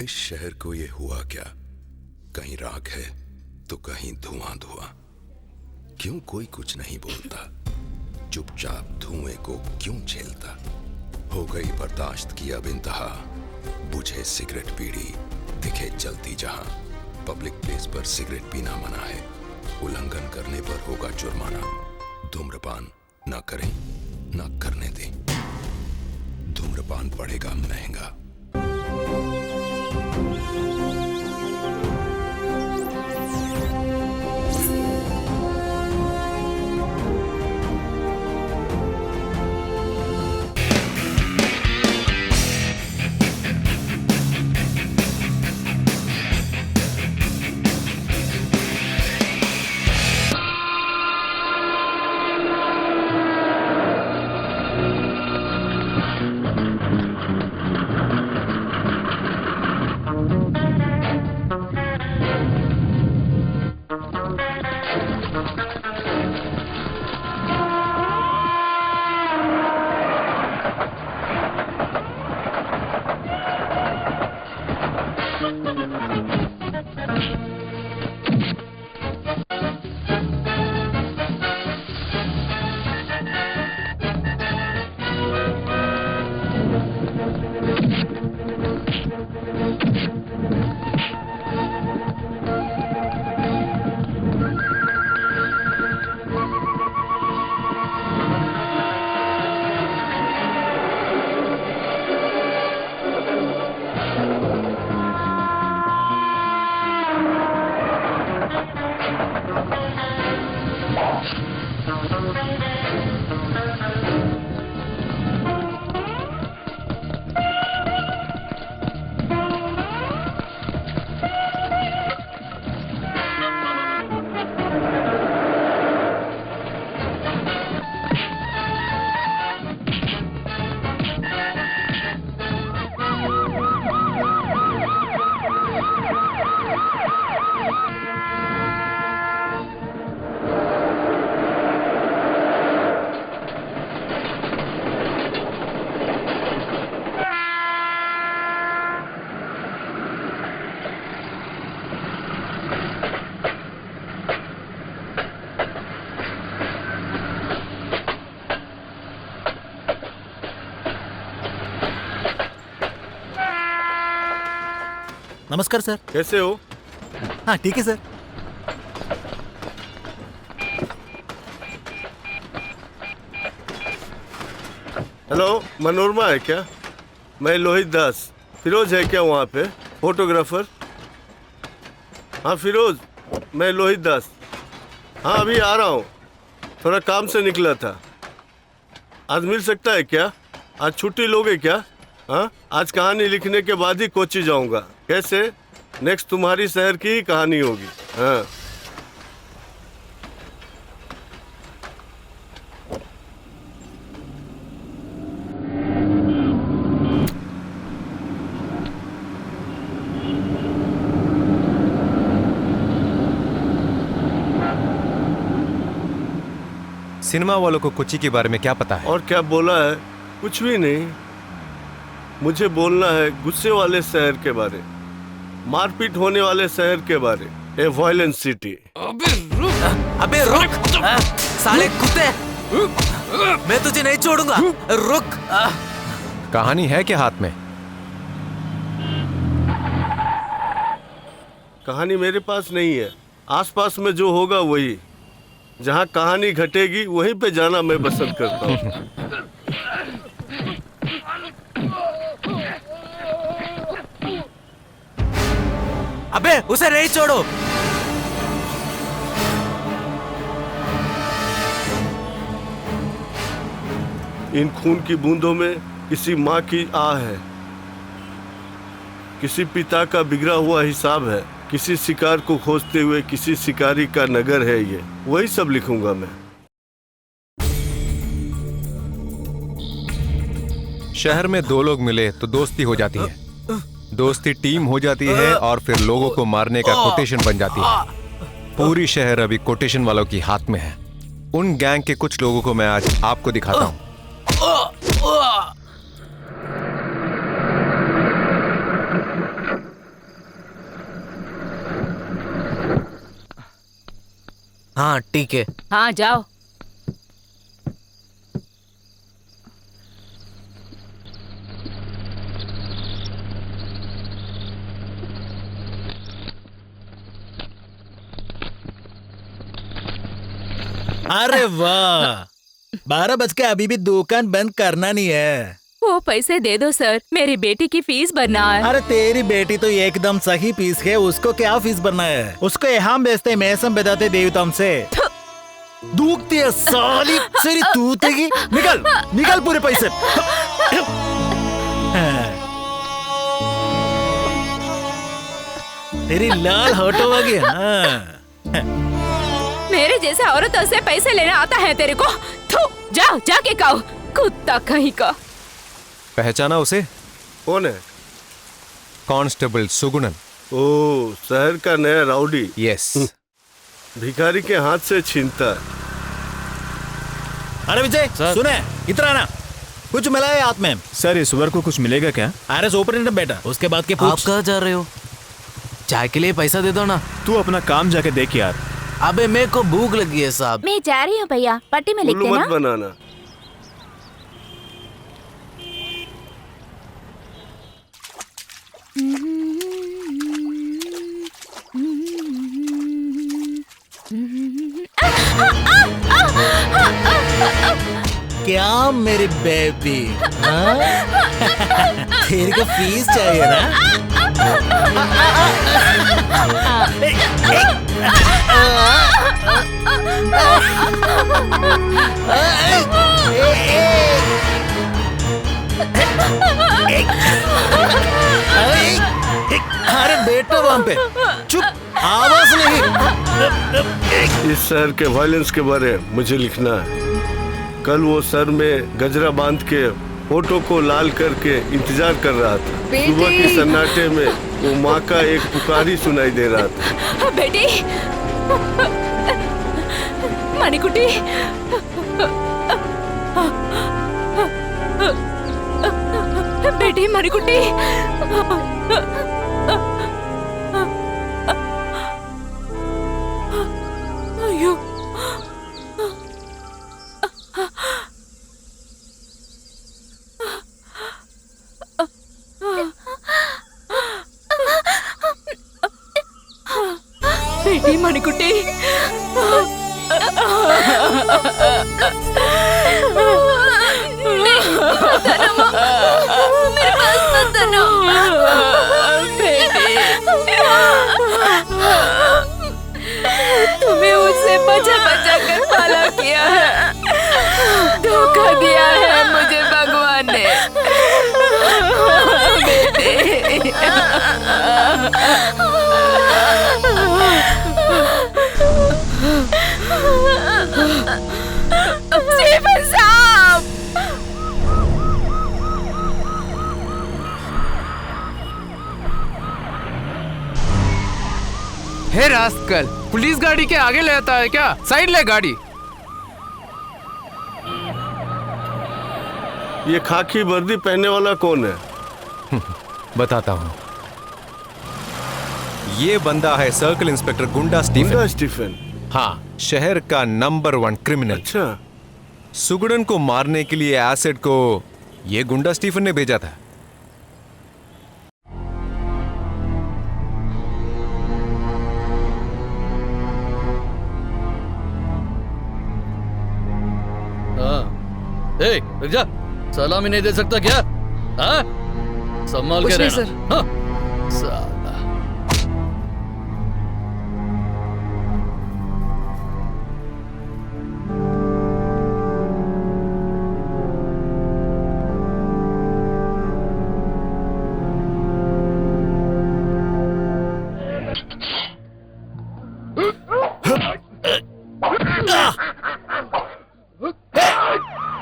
इस शहर को ये हुआ क्या? कहीं राख है तो कहीं धुआं धुआं। क्यों कोई कुछ नहीं बोलता? चुपचाप धुएं को क्यों झेलता? हो गई बर्दाश्त की अब इंतहा। बुझे सिगरेट बीड़ी दिखे जलती जहां। पब्लिक प्लेस पर सिगरेट पीना मना है। उल्लंघन करने पर होगा जुर्माना। धूम्रपान ना करें ना करने दें। धूम्रपान पड़ेगा महंगा। नमस्कार सर। कैसे हो? हाँ ठीक है सर। हेलो, मनोरमा है क्या? मैं लोहित दास। फिरोज है क्या वहाँ पे फोटोग्राफर? हाँ फिरोज, मैं लोहित दास। हाँ अभी आ रहा हूँ, थोड़ा काम से निकला था। आज मिल सकता है क्या? आज छुट्टी लोगे क्या? हाँ आज कहानी लिखने के बाद ही कोच्चि जाऊँगा। कैसे? नेक्स्ट तुम्हारी शहर की ही कहानी होगी। हाँ सिनेमा वालों को कोच्चि के बारे में क्या पता है? और क्या बोला है? कुछ भी नहीं। मुझे बोलना है गुस्से वाले शहर के बारे, मारपीट होने वाले शहर के बारे, ए वायलेंट सिटी। अबे रुक साले कुत्ते, मैं तुझे नहीं छोड़ूंगा। रुक। कहानी है क्या हाथ में? कहानी मेरे पास नहीं है, आसपास में जो होगा वही। जहाँ कहानी घटेगी वहीं पे जाना मैं पसंद करता हूँ। अबे उसे नहीं छोड़ो। इन खून की बूंदों में किसी माँ की आह है, किसी पिता का बिगड़ा हुआ हिसाब है, किसी शिकार को खोजते हुए किसी शिकारी का नगर है। ये वही सब लिखूंगा मैं। शहर में दो लोग मिले तो दोस्ती हो जाती है, दोस्ती टीम हो जाती है और फिर लोगों को मारने का कोटेशन बन जाती है। पूरी शहर अभी कोटेशन वालों की हाथ में है। उन गैंग के कुछ लोगों को मैं आज आपको दिखाता हूँ। हाँ ठीक है। हाँ जाओ। अरे वाह, 12 बज के अभी भी दुकान बंद करना नहीं है। वो पैसे दे दो सर, मेरी बेटी की फीस भरना है। अरे तेरी बेटी तो एकदम सही फीस है, उसको क्या फीस भरना है? उसको यहाँ बेचते मैसम बेदाते देवताम से दूखती है साली तेरी तूतेगी। निकल निकल पूरे पैसे। तेरी लाल होटो होगी। हाँ मेरे जैसे औरतों से पैसे लेना आता है तेरे को? थू, जाओ जाके खाओ, कुत्ता कहीं का। पहचाना उसे? कौन है? कांस्टेबल सुगुणन। ओ, शहर का नया राउडी। यस। भिखारी के हाथ से छीनता है। अरे विजय सुने, इतना ना कुछ मिला है हाथ में? सर इस बार को कुछ मिलेगा क्या? अरे सुपरिटेंडेंट बेटा, उसके बाद के पूछ। आप कहाँ जा रहे हो? चाय के लिए पैसा दे दो ना। तू अपना काम जाके देख यार। अबे मेरे को भूख लगी है साहब। मैं जा रही हूँ भैया, पट्टी में लिखते उल्लू मत ना। बनाना। क्या मेरी बेबी, तेरे को फीस चाहिए ना? अरे बेटा वहां पे चुप, आवाज नहीं। इस शहर के वायलेंस के बारे में मुझे लिखना है। कल वो सर में गजरा बांध के फोटो को लाल करके इंतजार कर रहा था। सुबह के सन्नाटे में वो माँ का एक पुकारी सुनाई दे रहा था। बेटी मणिकुटी, बेटी मणिकुटी। अयो बेटी मणिकुटी। मेरे पास मत आना। तुम्हें उससे बचा बचा कर पाला किया है, धोखा दिया है मुझे भगवान ने। स्टीफन साहब, हे रास्कल, पुलिस गाड़ी के आगे ले आता है क्या? साइड ले गाड़ी। ये खाकी वर्दी पहनने वाला कौन है? बताता हूँ। ये बंदा है सर्कल इंस्पेक्टर गुंडा स्टीफन। गुंडा स्टीफन? हाँ, शहर का नंबर 1 क्रिमिनल। अच्छा। सुगुणन को मारने के लिए एसिड को ये गुंडा स्टीफन ने भेजा था। ए, रुक जा, सलामी नहीं दे सकता क्या? हाँ? संभाल के रहना। हाँ? साला।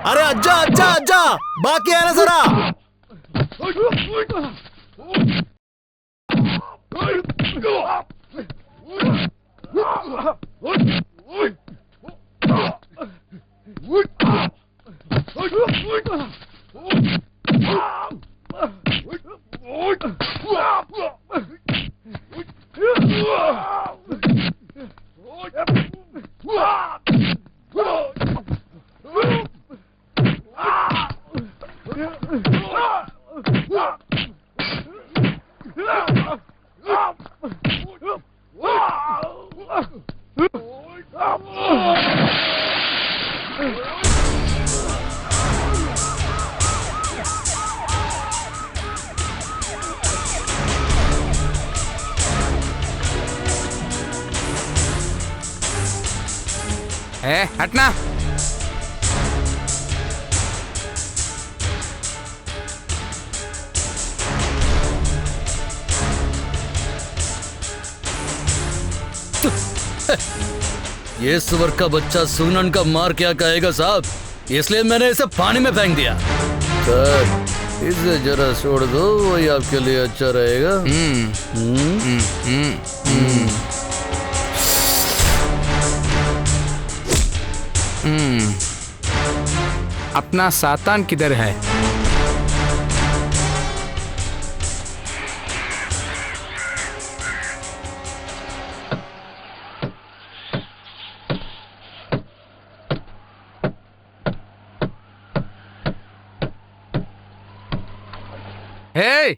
अरे अज्जा अज्जा अज्जा, बाकी है ना जरा। ए, हटना। ये सुअर का बच्चा सुगनन का मार क्या कहेगा साहब, इसलिए मैंने इसे पानी में फेंक दिया। सर इसे जरा छोड़ दो, वही आपके लिए अच्छा रहेगा। अपना सातान किधर है? हे!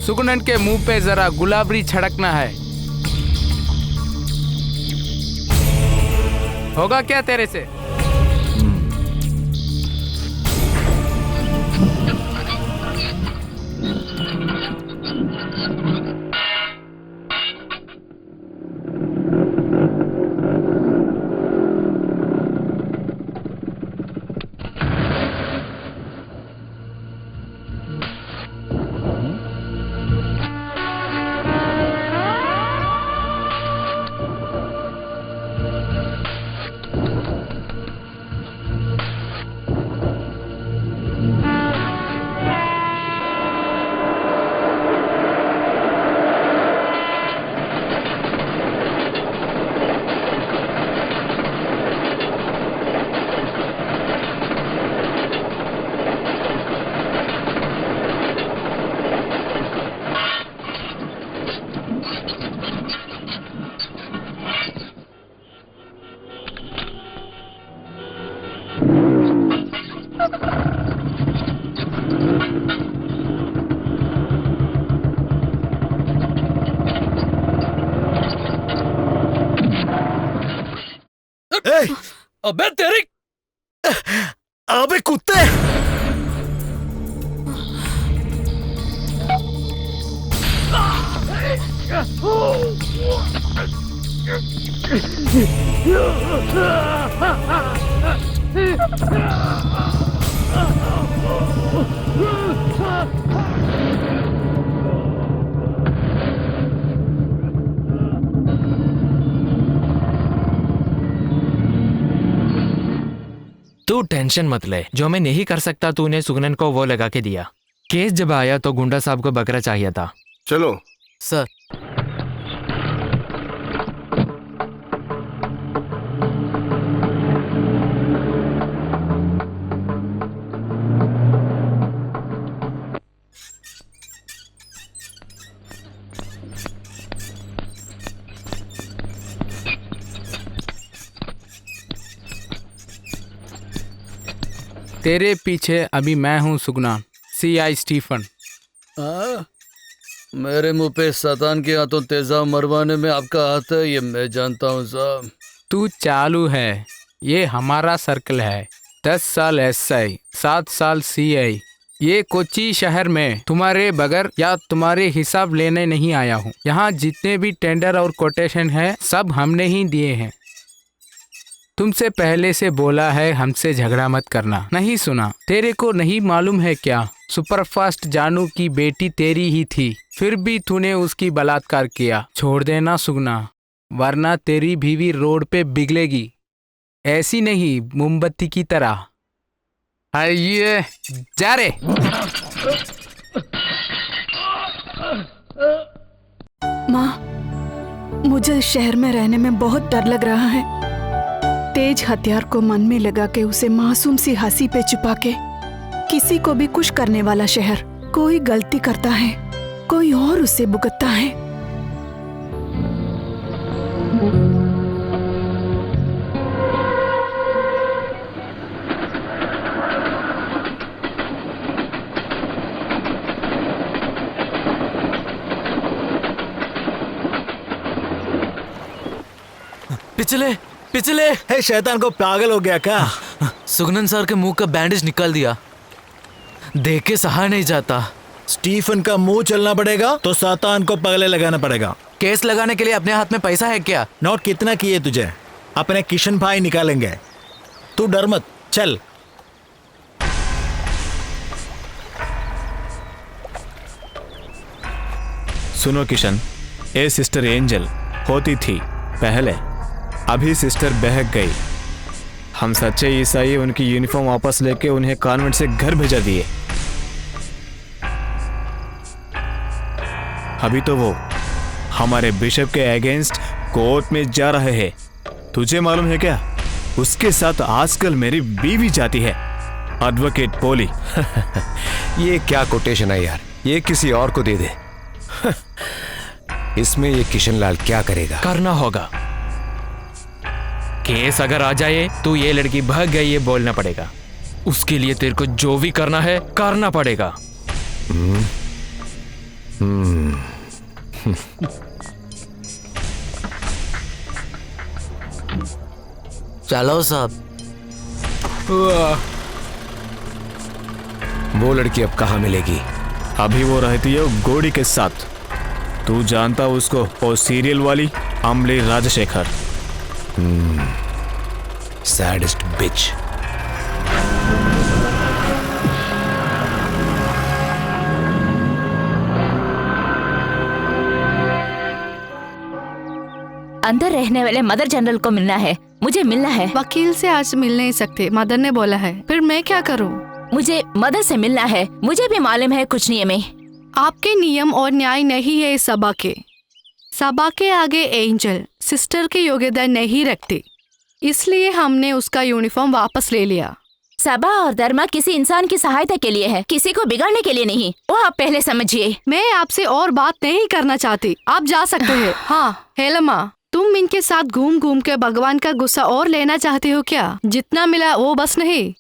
सुगनन के मुंह पे जरा गुलाबरी छिड़कना है। होगा क्या तेरे से? अबे तेरी, अबे कुत्ते! तू टेंशन मत ले, जो मैं नहीं कर सकता तूने सुगनन को वो लगा के दिया। केस जब आया तो गुंडा साहब को बकरा चाहिए था। चलो सर। तेरे पीछे अभी मैं हूँ सुगनान, CI स्टीफन। मेरे मुंह पे शैतान के हाथों तेजाब मरवाने में आपका हाथ है, ये मैं जानता हूँ साहब। तू चालू है, ये हमारा सर्कल है। 10 साल SI, 7 साल CI। ये कोच्चि शहर में तुम्हारे बगैर या तुम्हारे हिसाब लेने नहीं आया हूँ। यहाँ जितने भी टेंडर और कोटेशन है सब हमने ही दिए हैं। तुमसे पहले से बोला है हमसे झगड़ा मत करना, नहीं सुना। तेरे को नहीं मालूम है क्या, सुपरफास्ट जानू की बेटी तेरी ही थी, फिर भी तूने उसकी बलात्कार किया। छोड़ देना सुगना, वरना तेरी बीवी रोड पे बिगलेगी, ऐसी नहीं मोमबत्ती की तरह। आइए जा रे। माँ, मुझे इस शहर में रहने में बहुत डर लग रहा है। तेज हथियार को मन में लगा के उसे मासूम सी हंसी पे छुपा के किसी को भी कुछ करने वाला शहर। कोई गलती करता है, कोई और उससे भुगतता है। पिछले पिछले हे शैतान को पागल हो गया क्या? सुगनन सर के मुंह का बैंडेज निकाल दिया, देख के सहा नहीं जाता। स्टीफन का मुंह चलना पड़ेगा तो शैतान को पगले लगाना पड़ेगा। केस लगाने के लिए अपने हाथ में पैसा है क्या? नोट कितना किए तुझे? अपने किशन भाई निकालेंगे, तू डर मत, चल। सुनो किशन, ये सिस्टर एंजल होती थी पहले, अभी सिस्टर बहक गई। हम सच्चे ईसाई उनकी यूनिफॉर्म वापस लेके उन्हें कॉन्वेंट से घर भेजा दिए। अभी तो वो हमारे बिशप के अगेंस्ट कोर्ट में जा रहे हैं। तुझे मालूम है क्या, उसके साथ आजकल मेरी बीवी जाती है, एडवोकेट पोली। ये क्या कोटेशन है यार, ये किसी और को दे दे। इसमें ये किशन लाल क्या करेगा? करना होगा। केस अगर आ जाए तो ये लड़की भाग गई ये बोलना पड़ेगा। उसके लिए तेरे को जो भी करना है करना पड़ेगा। चलो साहब। वो लड़की अब कहाँ मिलेगी? अभी वो रहती है गोड़ी के साथ। तू जानता उसको, वो सीरियल वाली अम्बली राजशेखर। सैडेस्ट बिच। अंदर रहने वाले मदर जनरल को मिलना है, मुझे मिलना है। वकील से आज मिल नहीं सकते, मदर ने बोला है। फिर मैं क्या करूं? मुझे मदर से मिलना है। मुझे भी मालूम है कुछ नियम है। आपके नियम और न्याय नहीं है सभा के। सभा के आगे एंजल सिस्टर की योग्यता नहीं रखती, इसलिए हमने उसका यूनिफॉर्म वापस ले लिया। सभा और धर्म किसी इंसान की सहायता के लिए है, किसी को बिगाड़ने के लिए नहीं। वो आप पहले समझिए। मैं आपसे और बात नहीं करना चाहती, आप जा सकते हैं। हाँ हेलमा, तुम इनके साथ घूम घूम के भगवान का गुस्सा और लेना चाहते हो क्या? जितना मिला वो बस नहीं।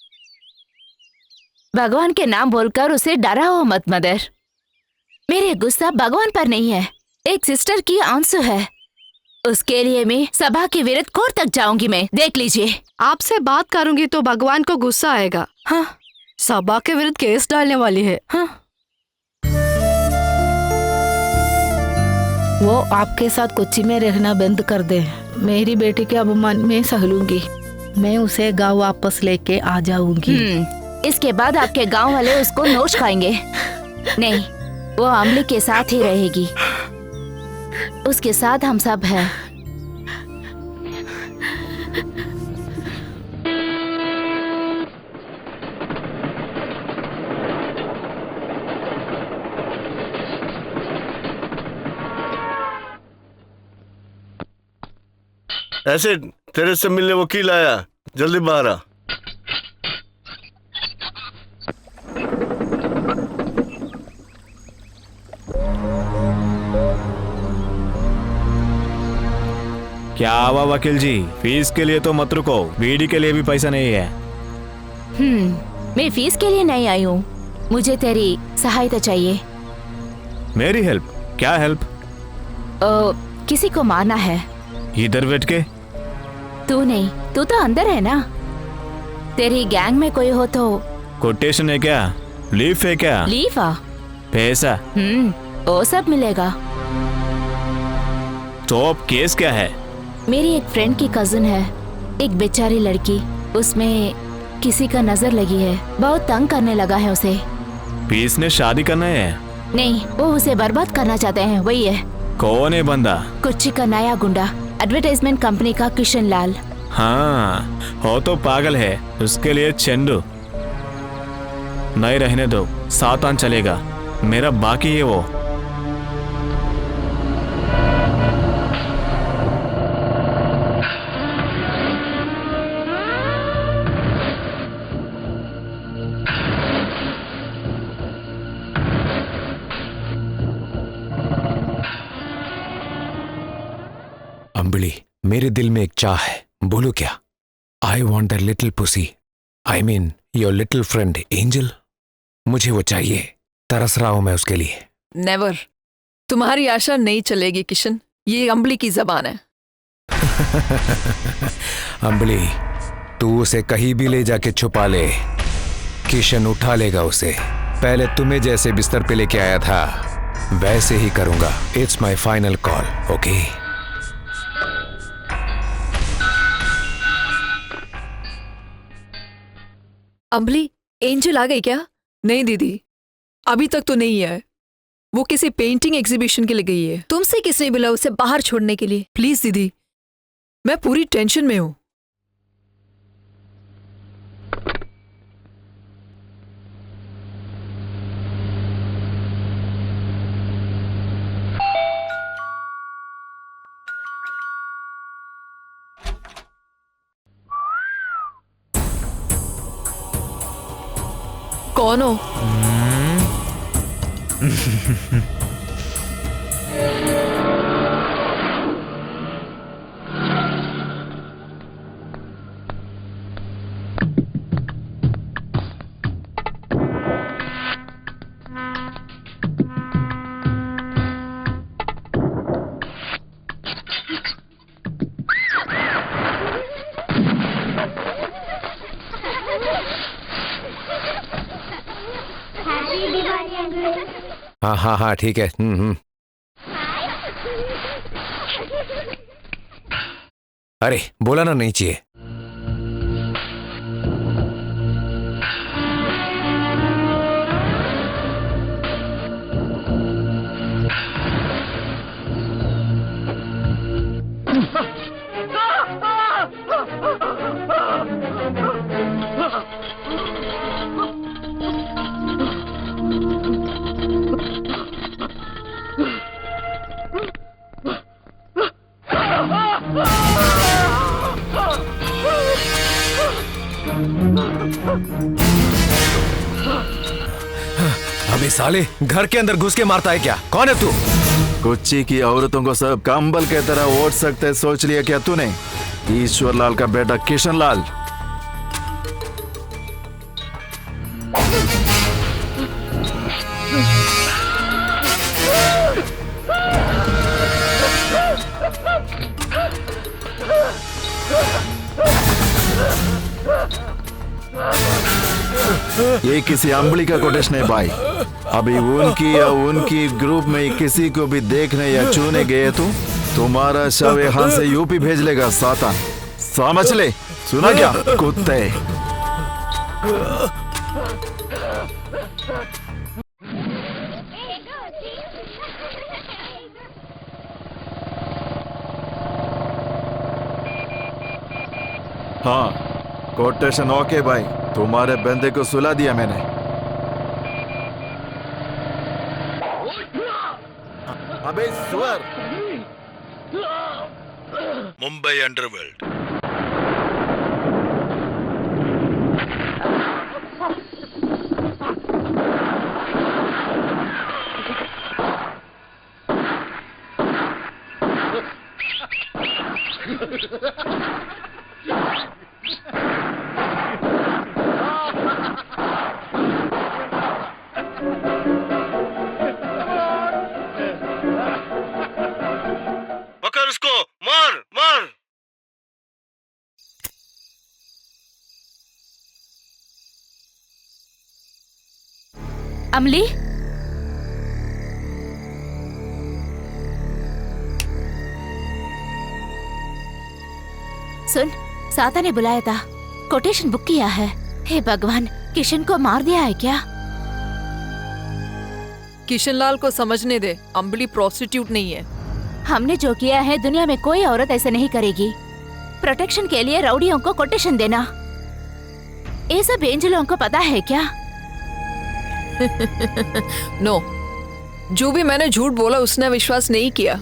भगवान के नाम बोलकर उसे डराओ मत मदर। मेरे गुस्सा भगवान पर नहीं है, एक सिस्टर की आंसू है। उसके लिए मैं सभा के विरुद्ध कोर्ट तक जाऊंगी। मैं देख लीजिए। आपसे बात करूंगी तो भगवान को गुस्सा आएगा। हाँ, सभा के विरुद्ध केस डालने वाली है। हाँ। वो आपके साथ कोच्चि में रहना बंद कर दे। मेरी बेटी के अपमान में सह लूंगी। मैं उसे गांव वापस लेके आ जाऊंगी। इसके बाद आपके गांव वाले उसको नोच खाएंगे। नहीं, वो अम्बली के साथ ही रहेगी। उसके साथ हम सब हैं। ऐसे तेरे से मिलने वकील आया, जल्दी बाहर आ। क्या हुआ वकील जी, फीस के लिए तो मत रुको, बीडी के लिए भी पैसा नहीं है। मैं फीस के लिए नहीं आई हूँ, मुझे तेरी सहायता चाहिए। मेरी हेल्प? क्या हेल्प? किसी को मारना है। इधर बैठ के? तू नहीं, तू तो अंदर है ना। तेरी गैंग में कोई हो तो। कोटेशन है क्या? लीफ है क्या? लीफ? पैसा? वो सब मिलेगा। तो अब केस क्या है? मेरी एक फ्रेंड की कजिन है, एक बेचारी लड़की, उसमें किसी का नजर लगी है, बहुत तंग करने लगा है उसे। पीस ने शादी करना है? नहीं, वो उसे बर्बाद करना चाहते हैं, वही है। कौन है बंदा? कोच्चि का नया गुंडा, एडवर्टाइजमेंट कंपनी का किशन लाल। हाँ, हो तो पागल है, उसके लिए चंदू नहीं रहने दो, 7 आन चलेगा, मेरा बाकी है वो। अम्बली, मेरे दिल में एक चाह है, बोलो क्या? I want that little pussy, I mean your little friend angel. मुझे वो चाहिए, तरस रहा हूं मैं उसके लिए। नेवर, तुम्हारी आशा नहीं चलेगी किशन, ये अम्बली की जबान है। अम्बली, तू उसे कहीं भी ले जाके छुपा ले, किशन उठा लेगा उसे। पहले तुम्हें जैसे बिस्तर पे लेके आया था, वैसे ही करूंगा। It's my final call. Okay. अंबली, एंजल आ गई क्या? नहीं दीदी, अभी तक तो नहीं है। वो किसी पेंटिंग एग्जीबिशन के लिए गई है। तुमसे किसने बोला उसे बाहर छोड़ने के लिए? प्लीज दीदी, मैं पूरी टेंशन में हूं। कौन हो? हाँ हाँ हाँ ठीक है। अरे बोला ना नहीं चाहिए। अबे साले, घर के अंदर घुस के मारता है क्या? कौन है तू? कोच्चि की औरतों को सब कंबल के तरह ओढ़ सकते सोच लिया क्या तूने? ईश्वर लाल का बेटा किशन लाल। ये किसी अंबली का कोटेशन है भाई। अभी उनकी या उनकी ग्रुप में किसी को भी देखने या छूने गए तो तुम्हारा शव यहाँ से यूपी भेज लेगा सातान। समझ ले, सुना क्या कुत्ते? हाँ कोटेशन ओके भाई, तुम्हारे बंदे को सुला दिया मैंने। अबे सुअर। मुंबई अंडरवर्ल्ड। पकड़ उसको, मार मार। अमली, सुन, साता ने बुलाया था, कोटेशन बुक किया है। हे भगवान, किशन को मार दिया है क्या? किशन लाल को समझने दे, अंबली प्रोस्टिट्यूट नहीं है। हमने जो किया है दुनिया में कोई औरत ऐसे नहीं करेगी। प्रोटेक्शन के लिए रउडियों को कोटेशन देना, ये सब एंजलों को पता है क्या? नो, जो भी मैंने झूठ बोला उसने विश्वास नहीं किया।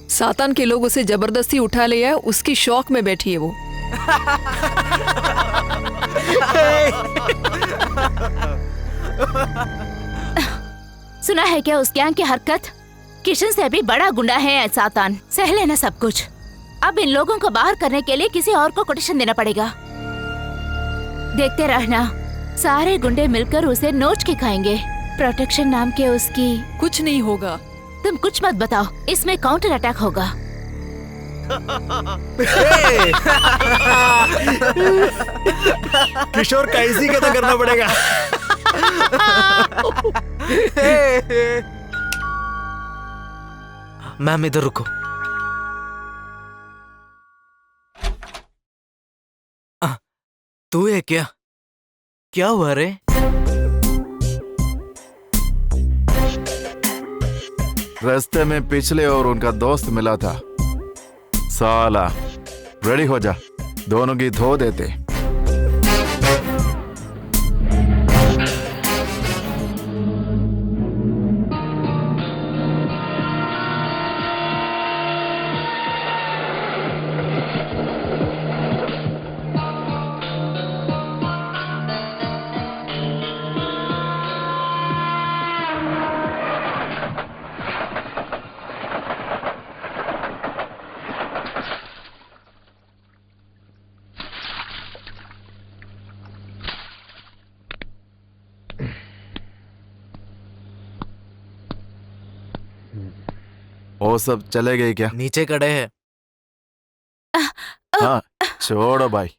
सातान के लोग उसे जबरदस्ती उठा लिया है, उसकी शौक में बैठी है वो। सुना है क्या उस गैंग की हरकत? किशन से भी बड़ा गुंडा है सातान, सह लेना सब कुछ। अब इन लोगों को बाहर करने के लिए किसी और को कोटेशन देना पड़ेगा। देखते रहना, सारे गुंडे मिलकर उसे नोच के खाएंगे। प्रोटेक्शन नाम के उसकी कुछ नहीं होगा। तुम कुछ मत बताओ, इसमें काउंटर अटैक होगा। किशोर कैसी का तो करना पड़ेगा। मैम इधर रुको। तू है क्या? क्या हुआ रे? रास्ते में पिछले और उनका दोस्त मिला था। साला, रेडी हो जा, दोनों की धो देते। वो सब चले गए क्या? नीचे खड़े हैं। हाँ, छोड़ो भाई।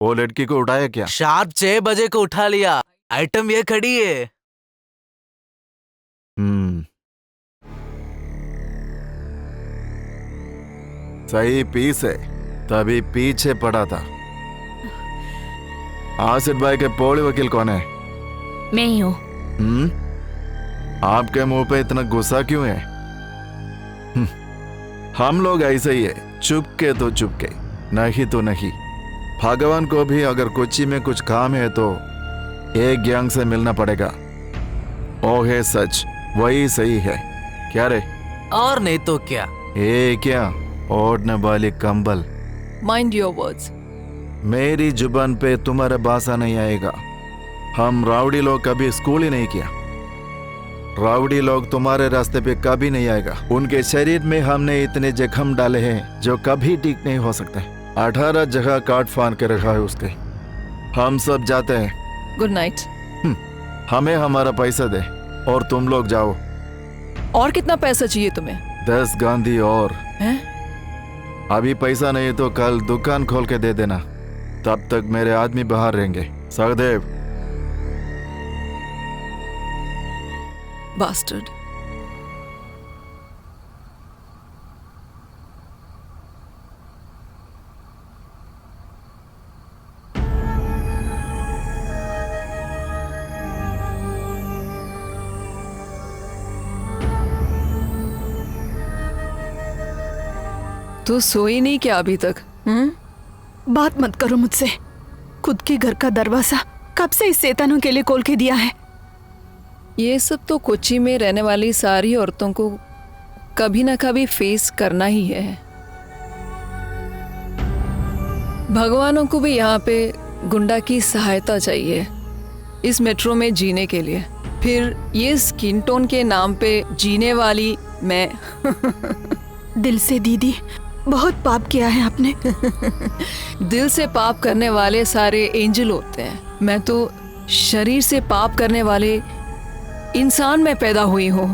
वो लड़की को उठाया क्या? शार्प 6 बजे को उठा लिया। आइटम ये खड़ी है। सही पीस है, तभी पीछे पड़ा था। आसिफ भाई के पोली वकील कौन है? मैं ही हूँ। आपके मुंह पे इतना गुस्सा क्यों है? हम लोग ऐसे ही है, चुपके तो चुपके, नहीं तो नहीं। भगवान को भी अगर कोची में कुछ काम है तो एक गैंग से मिलना पड़ेगा। ओ है सच, वही सही है। क्या रे? और नहीं तो क्या? क्या ओढ़ने वाली कंबल। Mind your words. मेरी जुबान पे तुम्हारा भाषा नहीं आएगा। हम राउडी लोग कभी स्कूल ही नहीं किया। राउडी लोग तुम्हारे रास्ते पे कभी नहीं आएगा। उनके शरीर में हमने इतने जख्म डाले हैं जो कभी ठीक नहीं हो सकते। 18 जगह काट फान के रखा है उसके। हम सब जाते हैं। Good night. हमें हमारा पैसा दे और तुम लोग जाओ। और कितना पैसा चाहिए तुम्हें? 10 गांधी और हैं? अभी पैसा नहीं तो कल दुकान खोल के दे देना। तब तक मेरे आदमी बाहर रहेंगे। सहदेव। Bastard. तू सोई नहीं क्या अभी तक? बात मत करो मुझसे। खुद के घर का दरवाजा कब से इस शैतानों के लिए खोल के दिया है? ये सब तो कोची में रहने वाली सारी औरतों को कभी ना कभी फेस करना ही है। भगवानों को भी यहाँ पे गुंडा की सहायता चाहिए इस मेट्रो में जीने के लिए। फिर ये स्किन टोन के नाम पे जीने वाली मैं। दिल से दीदी, बहुत पाप किया है आपने। दिल से पाप करने वाले सारे एंजल होते हैं। मैं तो शरीर से पाप करने वाले इंसान में पैदा हुई हूँ।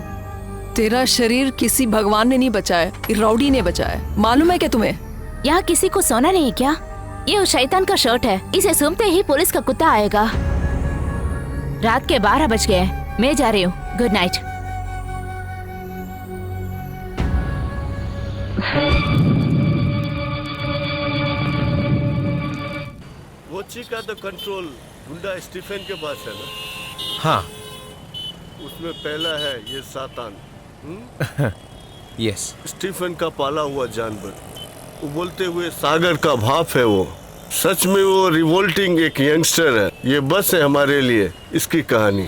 तेरा शरीर किसी भगवान ने नहीं बचाया, राउडी ने बचाया। मालूम है क्या तुम्हें? यहाँ किसी को सोना नहीं क्या? ये उस शैतान का शर्ट है। इसे सूंघते ही पुलिस का कुत्ता आएगा। रात के 12 बज गए। मैं जा रही हूँ। Good night. कोची का तो कंट्रोल गुंडा स्टीफन के पास है ना? हाँ। उसमें पहला है ये सातान। यस। स्टीफन का पाला हुआ जानवर। वो बोलते हुए सागर का भाप है वो। सच में वो रिवोल्टिंग एक यंगस्टर है। ये बस है हमारे लिए इसकी कहानी।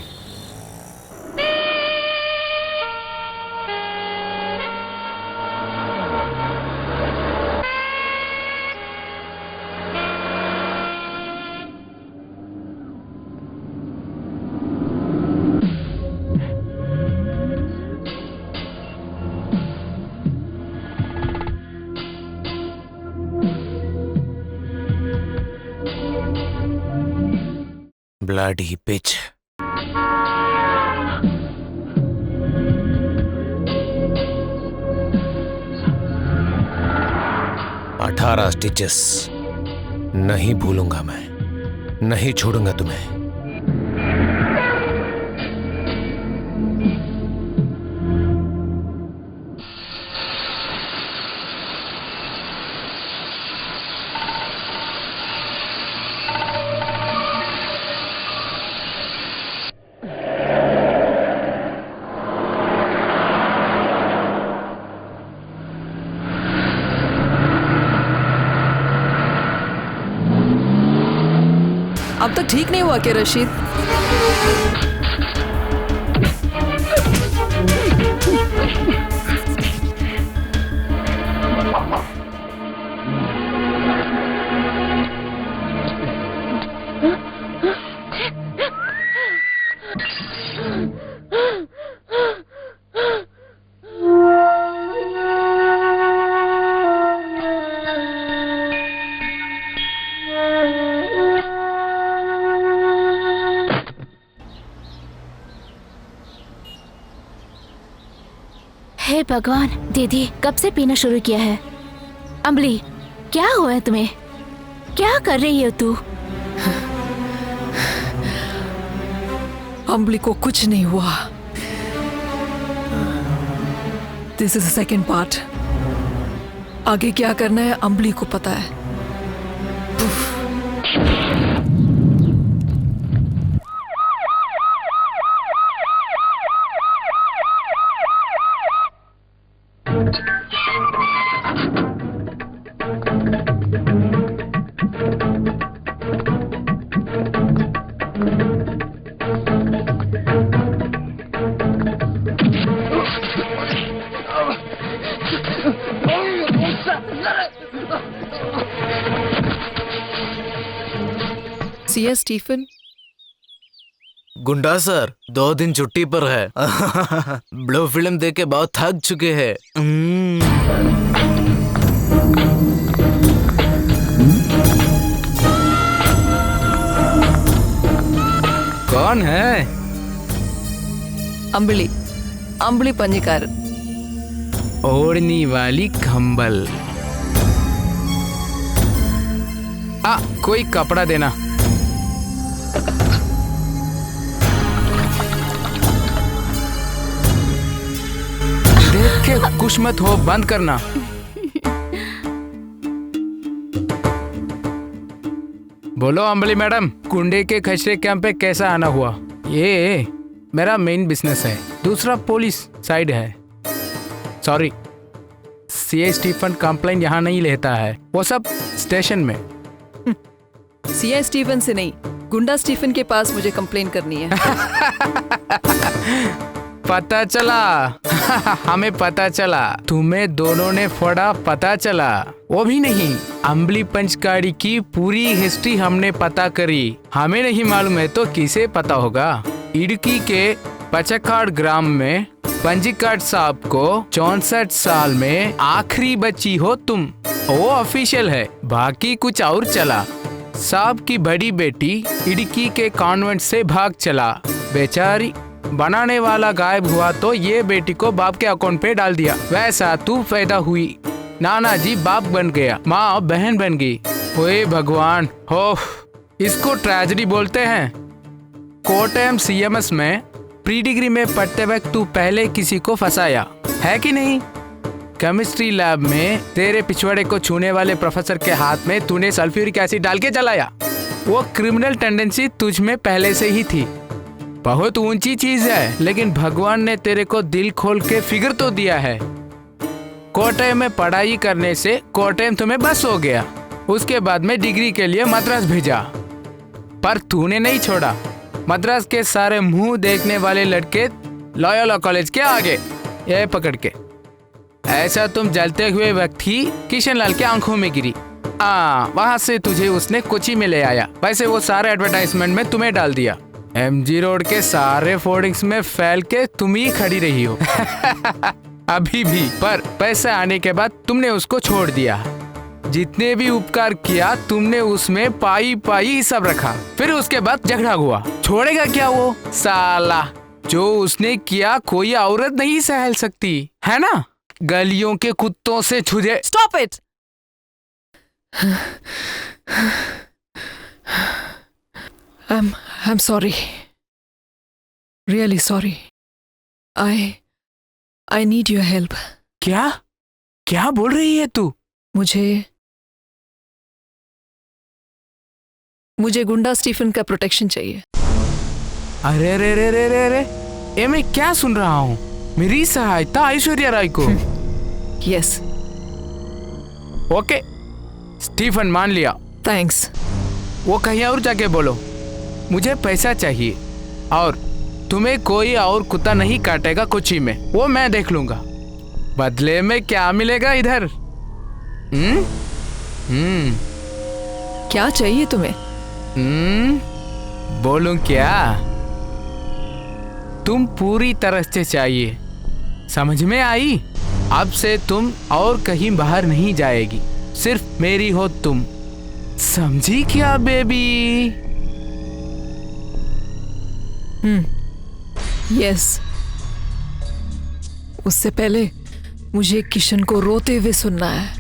Bloody bitch. अठारह स्टिचेस नहीं भूलूंगा मैं, नहीं छोड़ूंगा तुम्हें। अब तक ठीक नहीं हुआ क्या रशीद? हे भगवान, दीदी कब से पीना शुरू किया है? अम्बली, क्या हुआ है तुम्हें? क्या कर रही हो तू? अम्बली को कुछ नहीं हुआ। This is the second part. आगे क्या करना है अम्बली को पता है। CS Stephen? गुंडा सर 2 दिन छुट्टी पर है। ब्लू फिल्म देख के बहुत थक चुके हैं। कौन है? अम्बली, अम्बली पंजीकार। ओढ़नी वाली कंबल। कोई कपड़ा देना। देख के खुश मत हो, बंद करना। बोलो अम्बली मैडम, कुंडे के खचरे कैंप पे कैसा आना हुआ? ये मेरा मेन बिजनेस है, दूसरा पुलिस साइड है। सॉरी, सीए स्टीफन कंप्लेंट यहाँ नहीं लेता है, वो सब स्टेशन में। सीए स्टीफन से नहीं, गुंडा स्टीफन के पास मुझे कंप्लेन करनी है। पता चला। हमें पता चला, तुम्हें दोनों ने फोड़ा, पता चला। वो भी नहीं, अम्बली पंचकाड़ी की पूरी हिस्ट्री हमने पता करी। हमें नहीं मालूम है तो किसे पता होगा? इडुक्की के पचकाड़ ग्राम में पंजीकाट साहब को 64 साल में आखिरी बच्ची हो तुम। वो ऑफिशियल है, बाकी कुछ और चला। साहब की बड़ी बेटी इडुक्की के कॉन्वेंट से भाग चला, बेचारी। बनाने वाला गायब हुआ तो ये बेटी को बाप के अकाउंट पे डाल दिया। वैसा तू पैदा हुई, नाना जी बाप बन गया, माँ बहन बन गई। ओए भगवान हो, इसको ट्रेजेडी बोलते हैं। कोटम सीएमएस में प्री डिग्री में पढ़ते वक्त तू पहले किसी को फंसाया है कि नहीं? केमिस्ट्री लैब में तेरे पिछवाड़े को छूने वाले प्रोफेसर के हाथ में तूने सल्फ्यूरिक एसिड डाल के जलाया। वो क्रिमिनल टेंडेंसी तुझ में पहले से ही थी। बहुत ऊंची चीज है, लेकिन भगवान ने तेरे को दिल खोल के फिगर तो दिया है। कोटम में पढ़ाई करने से कोटम तुम्हें बस हो गया। उसके बाद में डिग्री के लिए मद्रास भेजा, पर तूने नहीं छोड़ा। मद्रास के सारे मुंह देखने वाले लड़के लॉयोला कॉलेज के आगे, ये पकड़ के। ऐसा तुम जलते हुए व्यक्ति किशन लाल के आंखों में गिरी। वहां से तुझे उसने कोची में ले आया। वैसे वो सारे एडवर्टाइजमेंट में तुम्हें डाल दिया। एमजी रोड के सारे फोर्डिंग्स में फैल के तुम ही खड़ी रही हो। अभी भी, पर पैसे आने के बाद तुमने उसको छोड़ दिया। जितने भी उपकार किया तुमने उसमें पाई पाई हिसाब रखा। फिर उसके बाद झगड़ा हुआ। छोड़ेगा क्या वो साला? जो उसने किया कोई औरत नहीं सहल सकती है ना? गलियों के कुत्तों से छुझे। Stop it. I'm sorry. Really sorry. I need your help. क्या? क्या बोल रही है तू? मुझे गुंडा स्टीफन का प्रोटेक्शन चाहिए। अरे रे रे रे रे रे, ये मैं क्या सुन रहा हूँ? मेरी सहायता ऐश्वर्या राय को? यस। ओके, स्टीफन मान लिया। थैंक्स। वो कहीं और जाके बोलो। मुझे पैसा चाहिए और तुम्हें कोई और कुत्ता नहीं काटेगा कोची में, वो मैं देख लूंगा। बदले में क्या मिलेगा इधर? क्या चाहिए तुम्हें? बोलूं क्या? तुम पूरी तरह से चाहिए, समझ में आई? अब से तुम और कहीं बाहर नहीं जाएगी, सिर्फ मेरी हो तुम, समझी क्या बेबी? यस। उससे पहले मुझे किशन को रोते हुए सुनना है।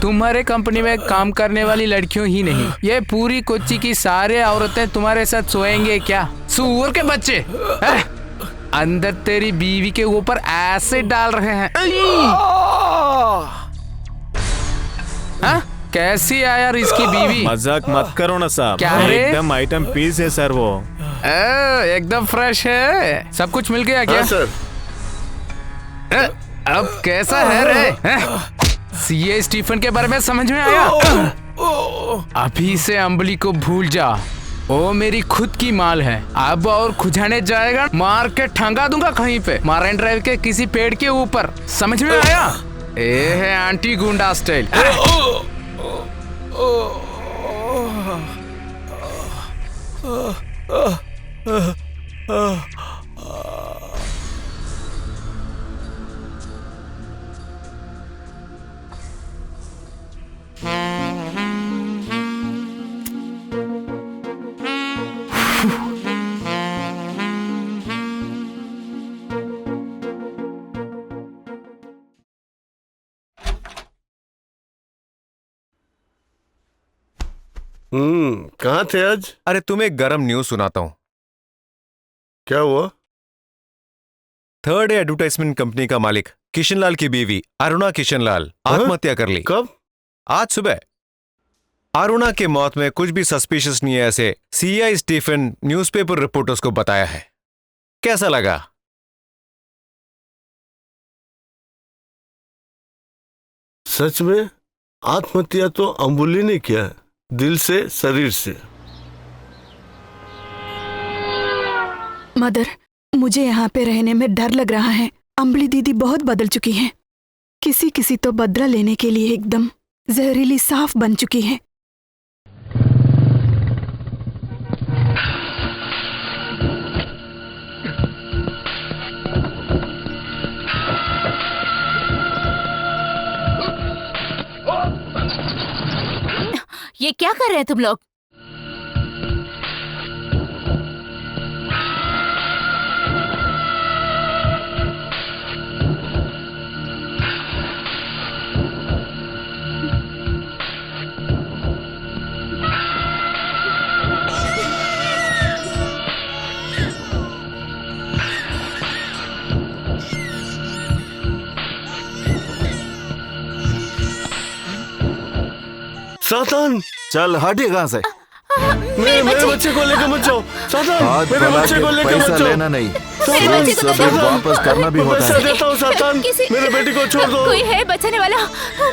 तुम्हारे कंपनी में काम करने वाली लड़कियों ही नहीं, ये पूरी कोच्चि की सारे औरतें तुम्हारे साथ सोएंगे क्या? सूअर के बच्चे अंदर तेरी बीवी के ऊपर एसिड डाल रहे हैं। हाँ? कैसी है यार इसकी बीवी? मजाक मत करो ना साहब, क्या रे? एकदम आइटम पीस है सर वो। एकदम फ्रेश है। सब कुछ मिल गया क्या? हाँ सर। अब कैसा है रे? सीए स्टीफन के बारे में समझ में आया? अभी से अंबली को भूल जा, वो मेरी खुद की माल है। अब और खुजाने जाएगा मार के ठंगा दूंगा कहीं पे, मारन ड्राइव के किसी पेड़ के ऊपर, समझ में आया? ये है आंटी गुंडा स्टाइल। कहाँ थे आज? अरे तुम्हें गरम न्यूज सुनाता हूँ। क्या हुआ? थर्ड एडवर्टाइजमेंट कंपनी का मालिक किशनलाल की बीवी अरुणा किशनलाल आत्महत्या कर ली। कब? आज सुबह। अरुणा के मौत में कुछ भी सस्पिशियस नहीं है, ऐसे सीआई स्टीफन न्यूज़पेपर रिपोर्टर्स को बताया है। कैसा लगा? सच में आत्महत्या तो अंबुली ने किया है, दिल से, शरीर से। मदर, मुझे यहाँ पे रहने में डर लग रहा है। अंबली दीदी बहुत बदल चुकी हैं। किसी किसी तो बदला लेने के लिए एकदम जहरीली साफ बन चुकी है। ये क्या कर रहे हैं तुम लोग? सातान, चल हटिए कहाँ से। मेरे बच्चे को लेकर मत जाओ। सातान, हाथ मेरे बना बच्चे के को लेकर मत पैसा जाओ। लेना नहीं, सातान, सब वापस करना भी होता पैसा है। देता हूँ सातान, मेरे बेटी को छोड़ दो। कोई है बचाने वाला?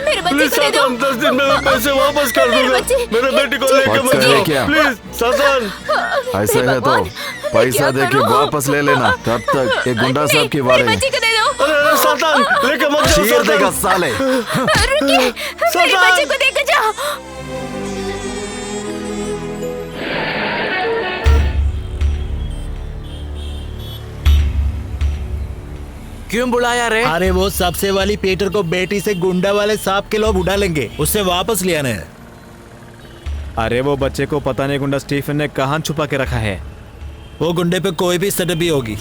मेरे बच्चे प्लीज को दे दो। सातान, 10 दिन में मैं पैसे वापस कर दूंगा। मेरे बेटी को लेकर मत जाओ, प्लीज सातान। ऐसा है तो पैसा दे के वापस ले लेना, तब तक ये गुंडा साहब की बारे में। अरे सातान, लेकर मत जाओ। चीर देगा साले। रुकिए, मेरे बच्चे को लेकर जाओ। क्यों बुलाया रे? अरे वो सबसे वाली पीटर को बेटी से गुंडा वाले सांप के लोग उड़ा लेंगे, उससे वापस ले आना है। अरे वो बच्चे को पता नहीं गुंडा स्टीफन ने कहां छुपा के रखा है। वो गुंडे पे कोई भी सटबी होगी।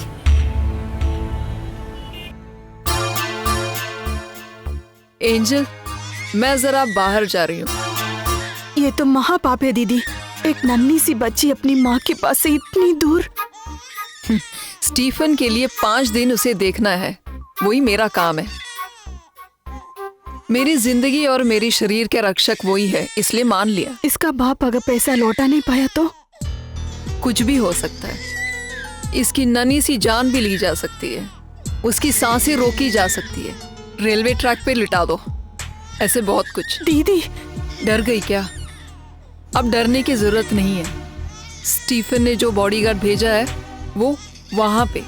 एंजल, मैं जरा बाहर जा रही हूँ। ये तो महापाप है दीदी, एक नन्ही सी बच्ची अपनी माँ के पास से इतनी दूर। स्टीफन के लिए 5 दिन उसे देखना है, वही मेरा काम है। मेरी जिंदगी और मेरी शरीर के रक्षक वही है, इसलिए मान लिया। इसका बाप अगर पैसा लौटा नहीं पाया तो? कुछ भी हो सकता है। इसकी नन्ही सी जान भी ली जा सकती है, उसकी सांसें रोकी जा सकती है, रेलवे ट्रैक पे लिटा दो, ऐसे बहुत कुछ। दीदी डर गई क्या? अब डरने की जरूरत नहीं है। स्टीफन ने जो बॉडीगार्ड भेजा है वो वहां पे।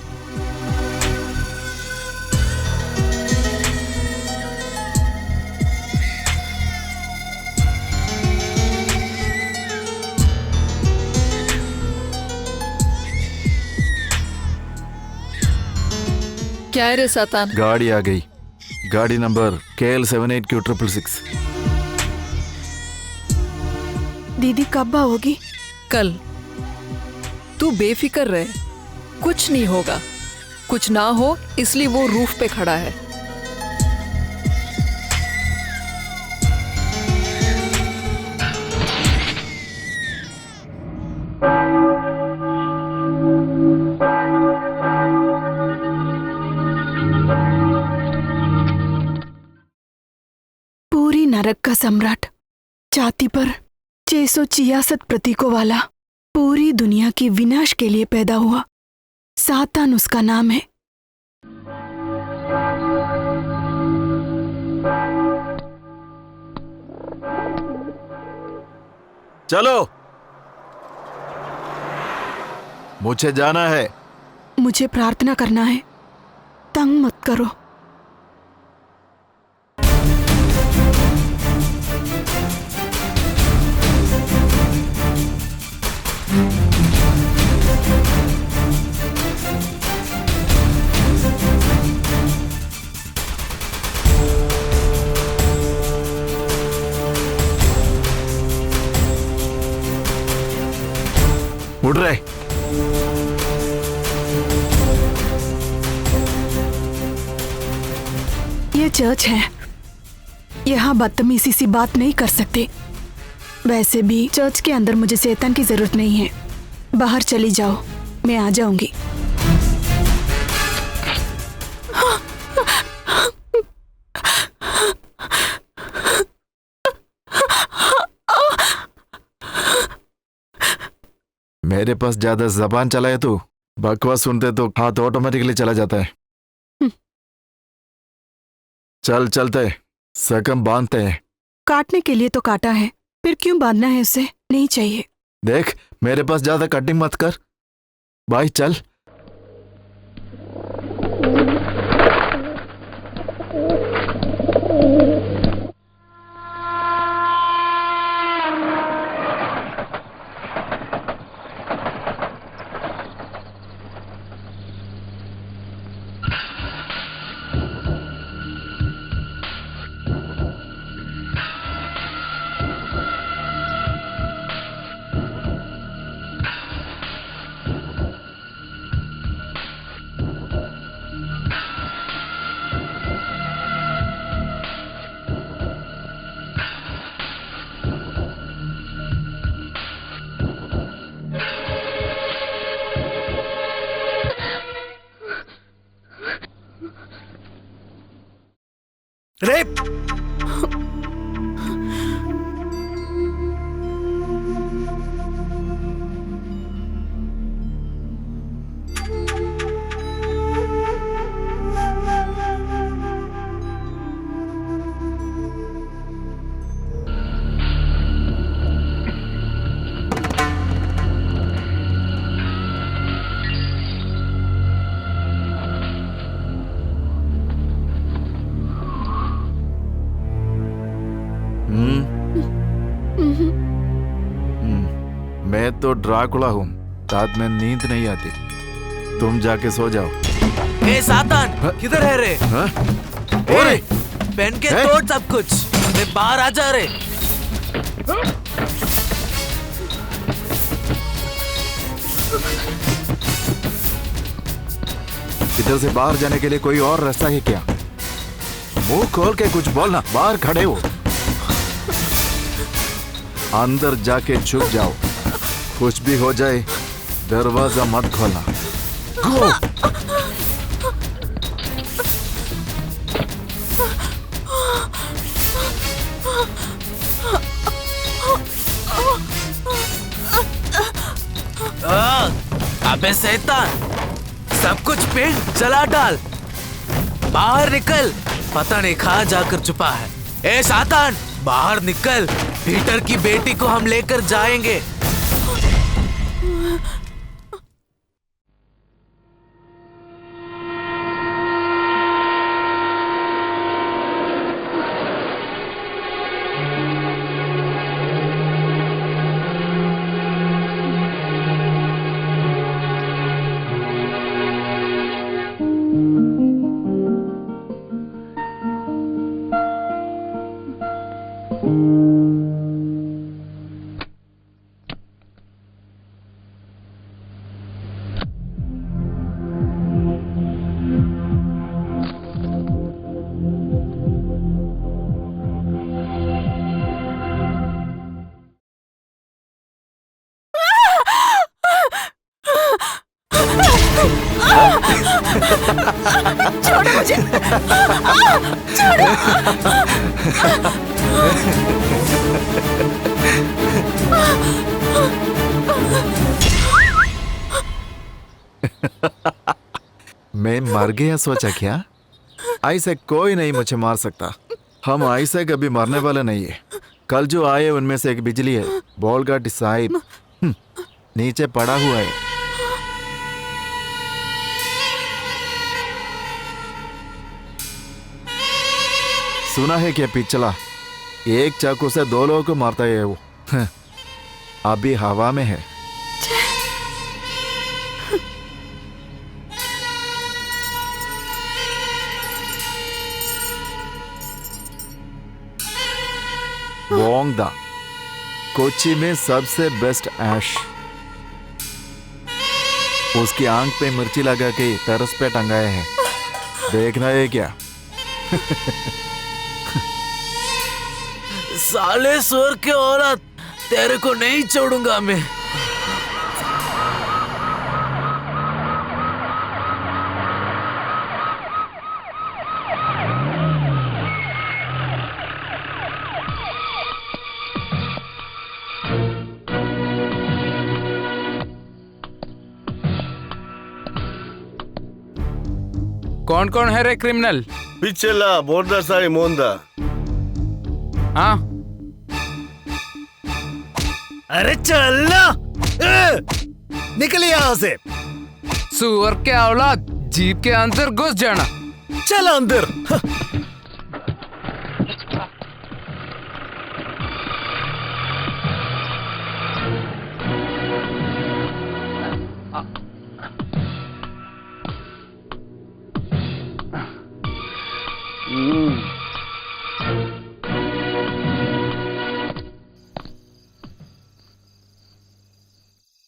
क्या है रे सातान? गाड़ी आ गई, गाड़ी नंबर KL78Q666। दीदी कब आओगी? कल। तू बेफिक्र रहे, कुछ नहीं होगा। कुछ ना हो इसलिए वो रूफ पे खड़ा है। पूरी नरक का सम्राट, छाती पर 666 प्रतीकों वाला, पूरी दुनिया की विनाश के लिए पैदा हुआ, सातान उसका नाम है। चलो, मुझे जाना है। मुझे प्रार्थना करना है, तंग मत करो। उड़ रहे। ये चर्च है, यहाँ बदतमीजी सी बात नहीं कर सकते। वैसे भी चर्च के अंदर मुझे शैतान की जरूरत नहीं है। बाहर चली जाओ, मैं आ जाऊंगी। मेरे पास ज्यादा जबान चलाए तो बकवास सुनते तो हाथ ऑटोमेटिकली चला जाता है। चल चलते, सकम बांधते हैं। काटने के लिए तो काटा है, फिर क्यों बांधना है उसे? नहीं चाहिए। देख, मेरे पास ज्यादा कटिंग मत कर भाई, चल। रेप। मैं तो ड्राकुला हूँ, रात में नींद नहीं आती। तुम जाके सो जाओ। ए सातान, किधर है रे? ओरे, पहन के तोड़ सब कुछ, रे बाहर आ जा रे। इधर से बाहर जाने के लिए कोई और रास्ता है क्या? मुंह खोल के कुछ बोलना, बाहर खड़े हो। अंदर जाके छुप जाओ, कुछ भी हो जाए दरवाजा मत खोलना। गो। अबे शैतान, सब कुछ पेंट जला डाल, बाहर निकल, पता नहीं कहाँ जाकर छुपा है। ए सातान, बाहर निकल, पीटर की बेटी को हम लेकर जाएंगे। छोड़ो मुझे, छोड़ो। मैं मर गया सोचा क्या? ऐसे कोई नहीं मुझे मार सकता। हम ऐसे कभी मरने वाले नहीं है। कल जो आए उनमें से एक बिजली है, बॉलगढ़ साहिब, नीचे पड़ा हुआ है। सुना है क्या पिछला एक चाकू से 2 लोगों को मारता है वो। अभी हवा में है। वोंगदा, कोची में सबसे बेस्ट ऐश। उसकी आंख पे मिर्ची लगा के टेरेस पे टंगाए हैं। देखना है क्या? साले सुअर के औरत, तेरे को नहीं छोड़ूंगा मैं। कौन कौन है रे क्रिमिनल? पिछला बोर्डा साई मोंदा। हाँ, अरे चल ना, निकल यहाँ से। सुअर के औलाद, जीप के अंदर घुस जाना। चल अंदर।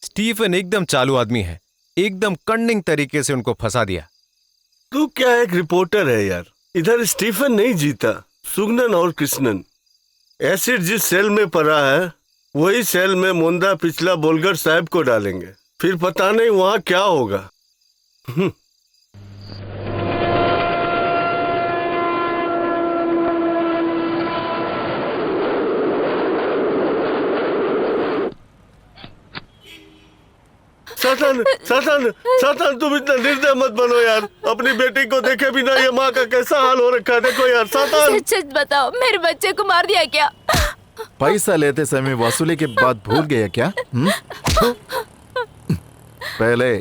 स्टीफन एकदम चालू आदमी है, एकदम कन्निंग तरीके से उनको फंसा दिया। तू क्या एक रिपोर्टर है यार? इधर स्टीफन नहीं जीता, सुगनन और कृष्णन। एसिड जिस सेल में पड़ा है वही सेल में मोंदा पिछला बोलगढ़ साहब को डालेंगे, फिर पता नहीं वहां क्या होगा। सातान, सातान, सातान, तुम इतना निर्दय मत बनो यार। अपनी बेटी को देखे बिना ये माँ का कैसा हाल हो रखा है, देखो यार। सातान, सच सच बताओ, मेरे बच्चे को मार दिया क्या? पैसा लेते समय वसूली के बाद भूल गया क्या? पहले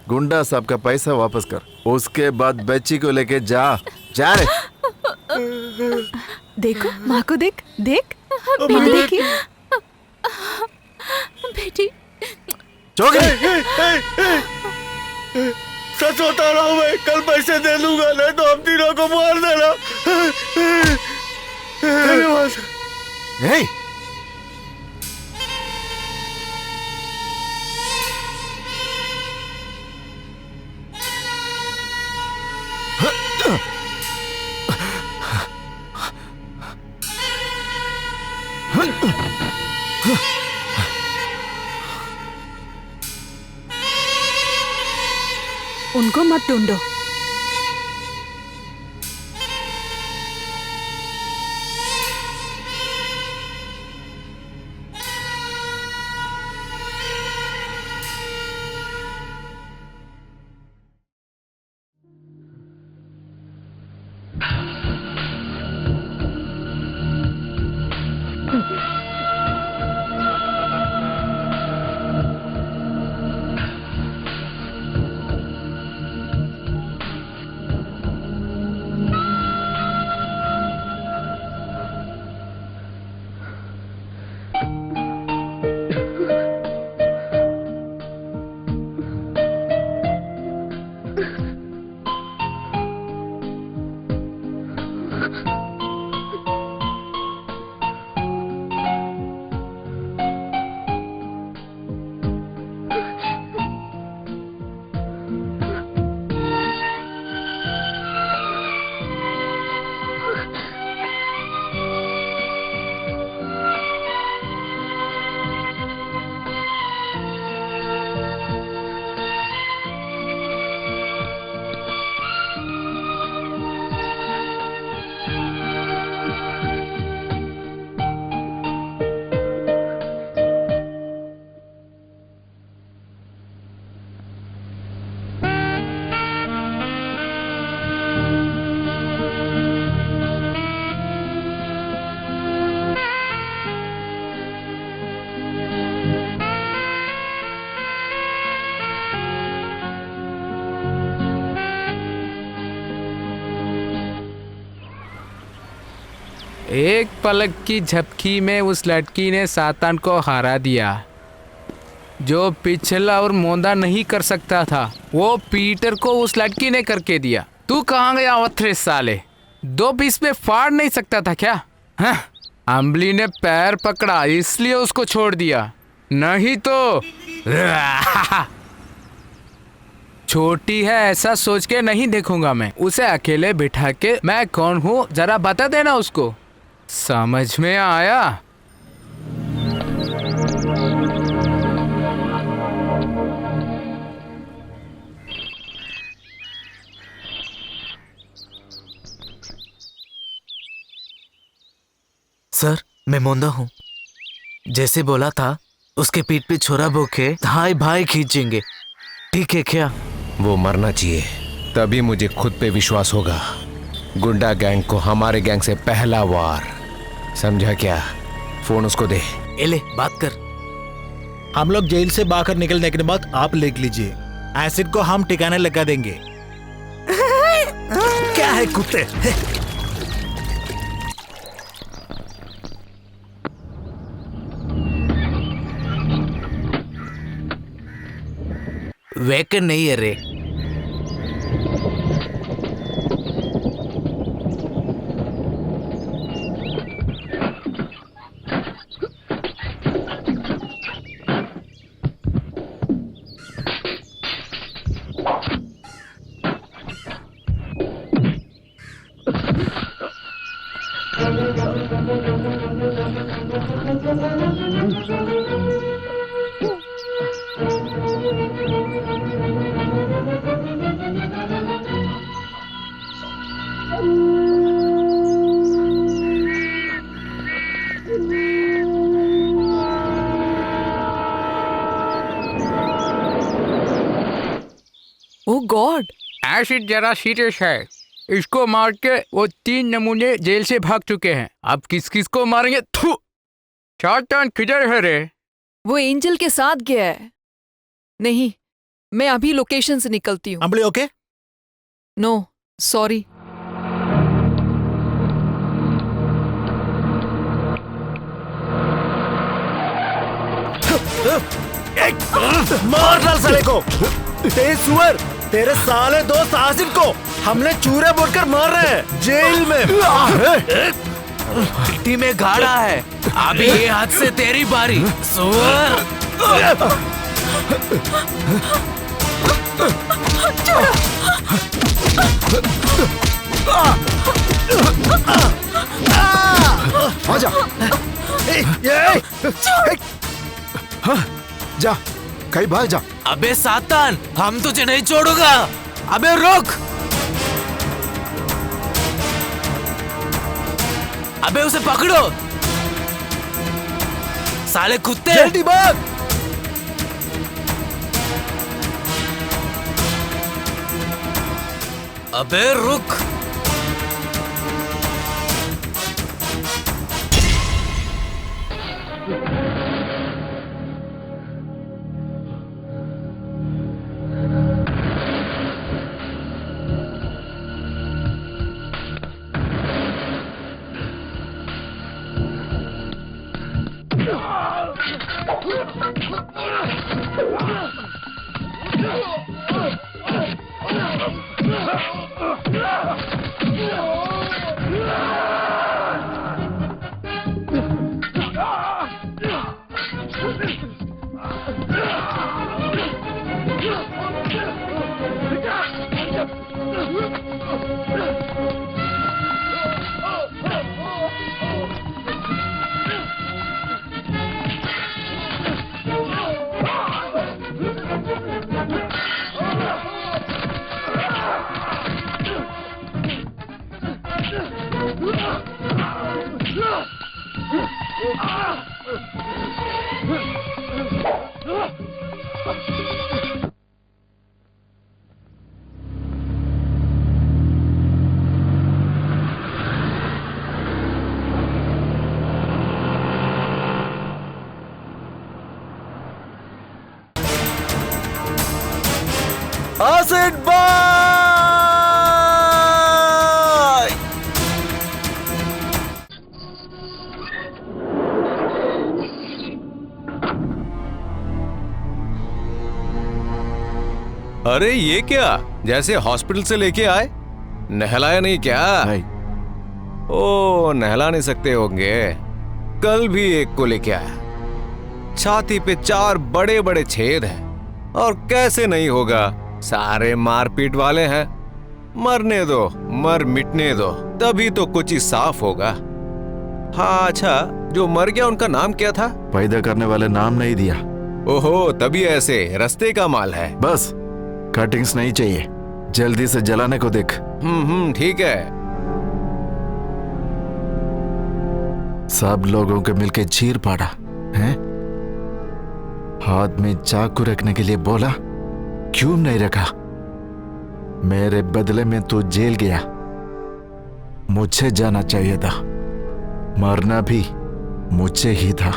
गुंडा साहब का पैसा वापस कर, उसके बाद बच्ची को लेके जा रे। देखो माँ को देख, देख बेटी, बेटी। सच बता रहा हूँ मैं, कल पैसे दे दूंगा, नहीं तो हम तीनों को मार देना। उनको मत ढूंढो। एक पलक की झपकी में उस लड़की ने सातान को हरा दिया। जो पिछला और मोंदा नहीं कर सकता था वो पीटर को उस लड़की ने करके दिया। तू कहाँ गया वथरे साले? 2 पीस में फाड़ नहीं सकता था क्या? हाँ? अम्बली ने पैर पकड़ा इसलिए उसको छोड़ दिया, नहीं तो छोटी है ऐसा सोच के नहीं देखूंगा मैं। उसे अकेले बिठा के मैं कौन हूँ जरा बता देना उसको। समझ में आया? सर मैं मोंदा हूँ। जैसे बोला था उसके पीठ पे छोरा बोके भाई भाई खींचेंगे, ठीक है क्या? वो मरना चाहिए, तभी मुझे खुद पे विश्वास होगा। गुंडा गैंग को हमारे गैंग से पहला वार, समझा क्या? फोन उसको दे। एले बात कर। हम लोग जेल से बाहर निकलने के बाद आप लिख लीजिए, एसिड को हम ठिकाने लगा देंगे। क्या है कुत्ते? वेकन नहीं है रे। ओह गॉड, एसिड जरा सीरियस है। इसको मार के वो 3 नमूने जेल से भाग चुके हैं। अब किस किस को मारेंगे? थू! शैतान किधर है रे? वो एंजल के साथ गया है। नहीं, मैं अभी लोकेशन से निकलती हूँ। अम्बली ओके? No sorry. मार डाल साले को। तेज सुअर, तेरे साले दोस्त आसिफ को हमने चूरे बोलकर मार रहे हैं जेल में। पिट्ठी में गाड़ा है, अभी ये हाथ से तेरी बारी सुअर। आजा। जा, कहीं भाग जा। अबे सातान, हम तुझे नहीं छोड़ूंगा। अबे रुक। अबे उसे पकड़ो साले कुत्ते। जल्दी भाग। अबे रुक। Acid by. अरे ये क्या, जैसे हॉस्पिटल से लेके आए, नहलाया नहीं क्या? नहीं। ओ, नहला नहीं सकते होंगे। कल भी एक को लेके आया, छाती पे 4 बड़े बड़े छेद हैं। और कैसे नहीं होगा, सारे मारपीट वाले हैं। मरने दो, मर मिटने दो, तभी तो कुछ ही साफ होगा। हाँ अच्छा, जो मर गया उनका नाम क्या था? पैदा करने वाले नाम नहीं दिया। ओहो, तभी ऐसे रास्ते का माल है। बस कटिंग्स नहीं चाहिए, जल्दी से जलाने को देख। ठीक है। सब लोगों के मिलके चीर पाड़ा हैं? हाथ में चाकू रखने के लिए बोला, क्यों नहीं रखा? मेरे बदले में तू जेल गया, मुझे जाना चाहिए था। मरना भी मुझे ही था।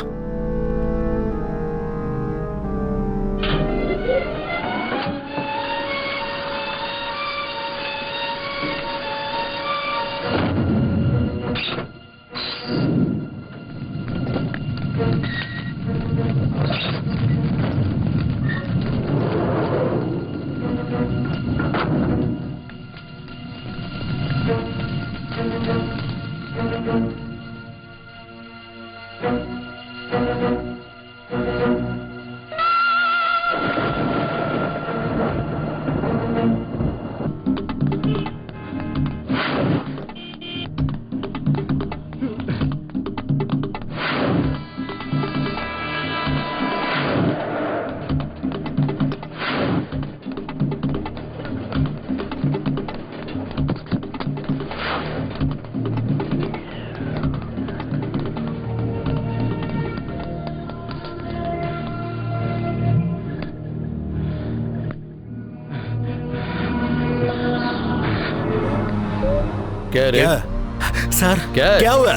क्या रे? क्या सर, क्या क्या हुआ?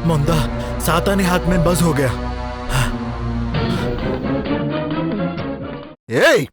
मुंदा सातानी हाथ में बस हो गया। ए!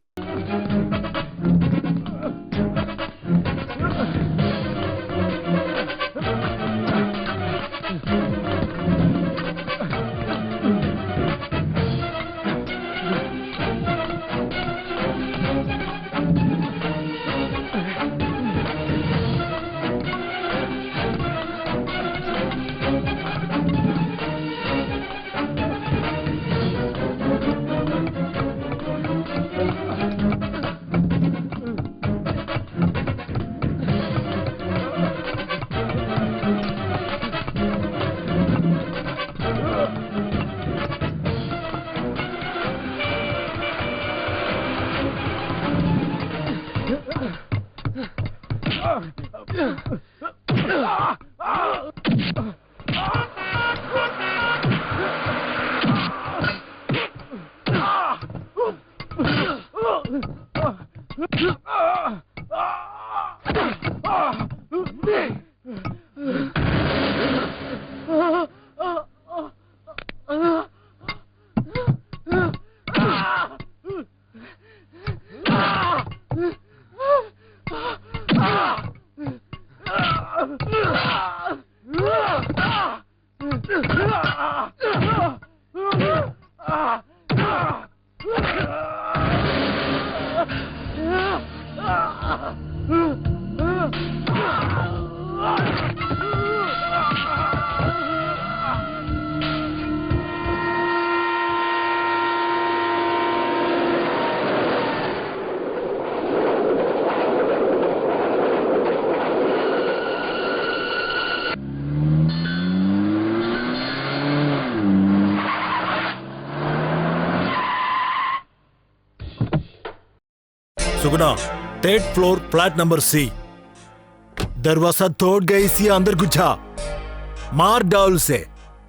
सुगना, 3rd floor, flat number C। दरवाजा तोड़ गई सी, अंदर घुसा, मार डाल से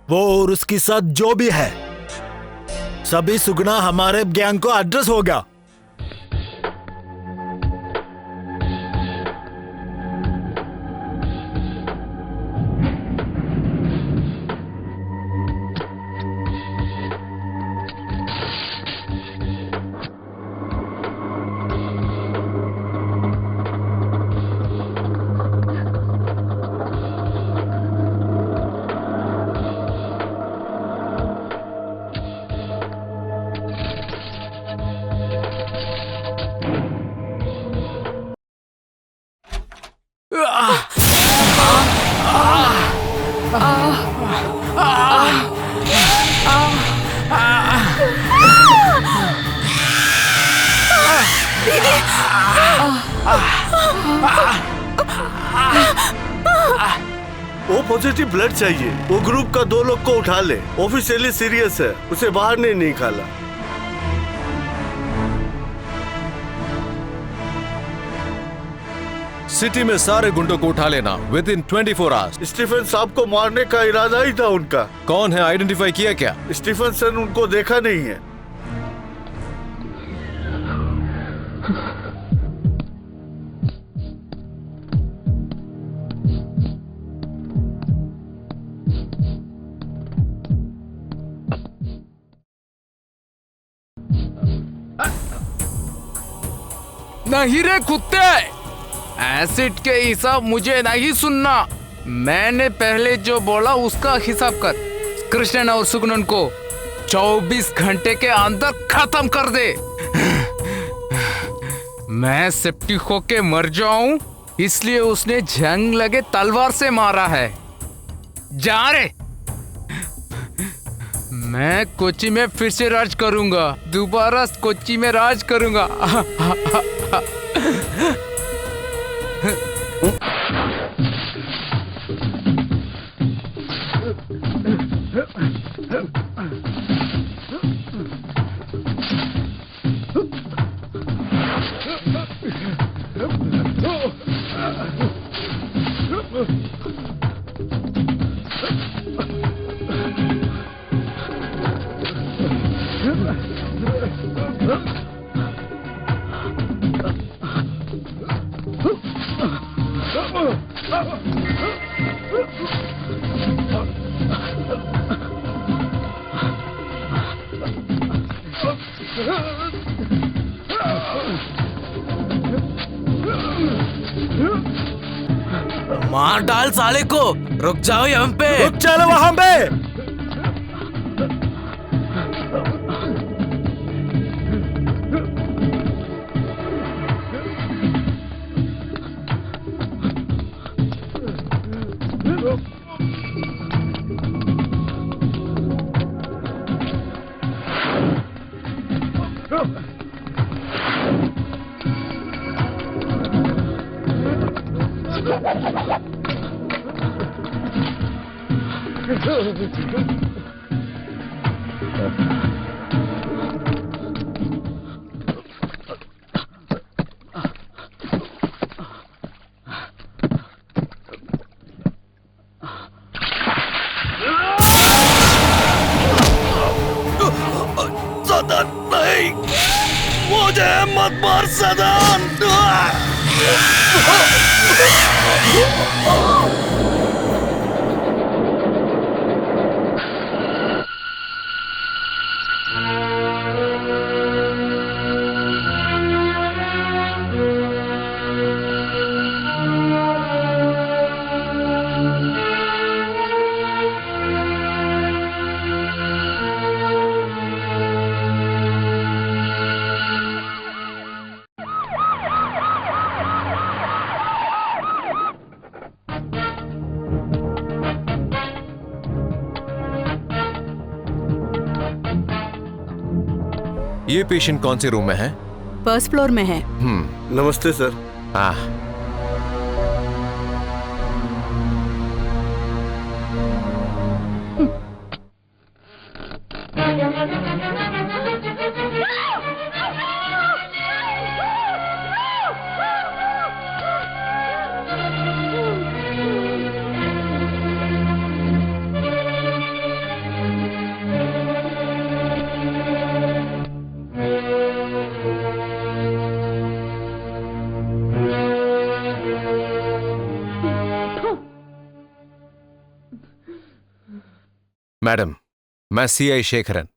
वो और उसके साथ जो भी है सभी सुगना हमारे गैंग को एड्रेस होगा। वो पॉजिटिव ब्लड चाहिए। वो ग्रुप का 2 लोग को उठा ले। ऑफिशियली सीरियस है, उसे बाहर नहीं निकाला। सिटी में सारे गुंडों को उठा लेना विद इन 24 आवर्स। स्टीफन साहब को मारने का इरादा ही था उनका। कौन है, आइडेंटिफाई किया क्या? स्टीफन सन उनको देखा नहीं है। नहीं रे कुत्ते, एसिड के हिसाब मुझे नहीं सुनना। मैंने पहले जो बोला उसका हिसाब कर। कृष्णन और सुगनन को 24 घंटे के अंदर खत्म कर दे। मैं सेप्टिक होके मर जाऊं इसलिए उसने जंग लगे तलवार से मारा है। जा रे। मैं कोच्चि में फिर से राज करूंगा, दोबारा कोच्चि में राज करूंगा। मार डाल साले को। रुक जाओ यहाँ पे। रुक चलो वहां पे। सदन नहीं, मुझे मत मार सदन। ये पेशेंट कौन से रूम में है? फर्स्ट फ्लोर में है। नमस्ते सर। हाँ, मैडम, मैं सीआई शेखरन।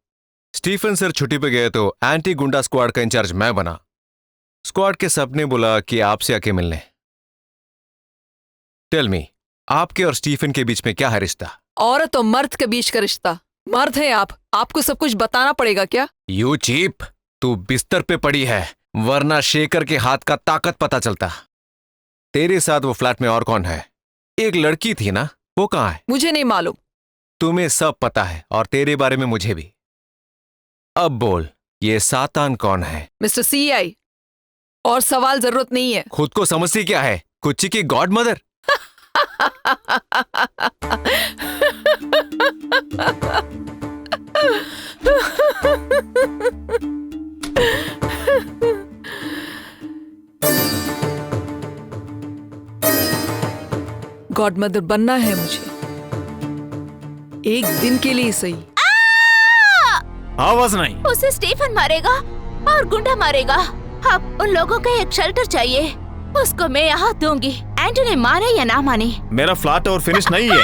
स्टीफन सर छुट्टी पे गए तो एंटी गुंडा स्क्वाड का इंचार्ज मैं बना। स्क्वाड के सबने बोला कि आपसे आके मिलने। टेल मी, आपके और स्टीफन के बीच में क्या है रिश्ता? औरत और मर्द के बीच का रिश्ता। मर्द है आप, आपको सब कुछ बताना पड़ेगा क्या? यू चीप, तू बिस्तर पे पड़ी है, वरना शेखर के हाथ का ताकत पता चलता। तेरे साथ वो फ्लैट में और कौन है? एक लड़की थी ना, वो कहाँ है? मुझे नहीं मालूम। तुम्हें सब पता है और तेरे बारे में मुझे भी। अब बोल, ये सातान कौन है? मिस्टर सीआई, और सवाल जरूरत नहीं है। खुद को समझती क्या है, कुच्ची की गॉड मदर? गॉड मदर बनना है मुझे, एक दिन के लिए सही। आवाज नहीं। उसे स्टीफन मारेगा और गुंडा मारेगा। अब उन लोगों का एक शेल्टर चाहिए, उसको मैं यहाँ दूंगी। एंटनी माने या ना माने। मेरा फ्लैट और फिनिश नहीं है।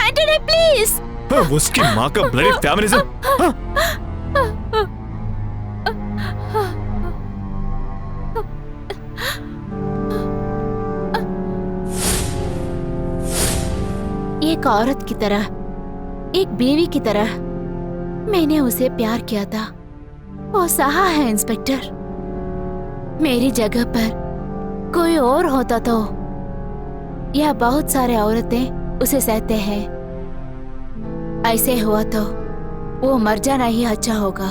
Antony please. उसकी माँ का ब्लडी फैमिलिज्म। एक औरत की तरह, एक बीवी की तरह मैंने उसे प्यार किया था। वो सहा है इंस्पेक्टर। मेरी जगह पर कोई और होता तो, यह बहुत सारे औरतें उसे सहते हैं। ऐसे हुआ तो वो मर जाना ही अच्छा होगा।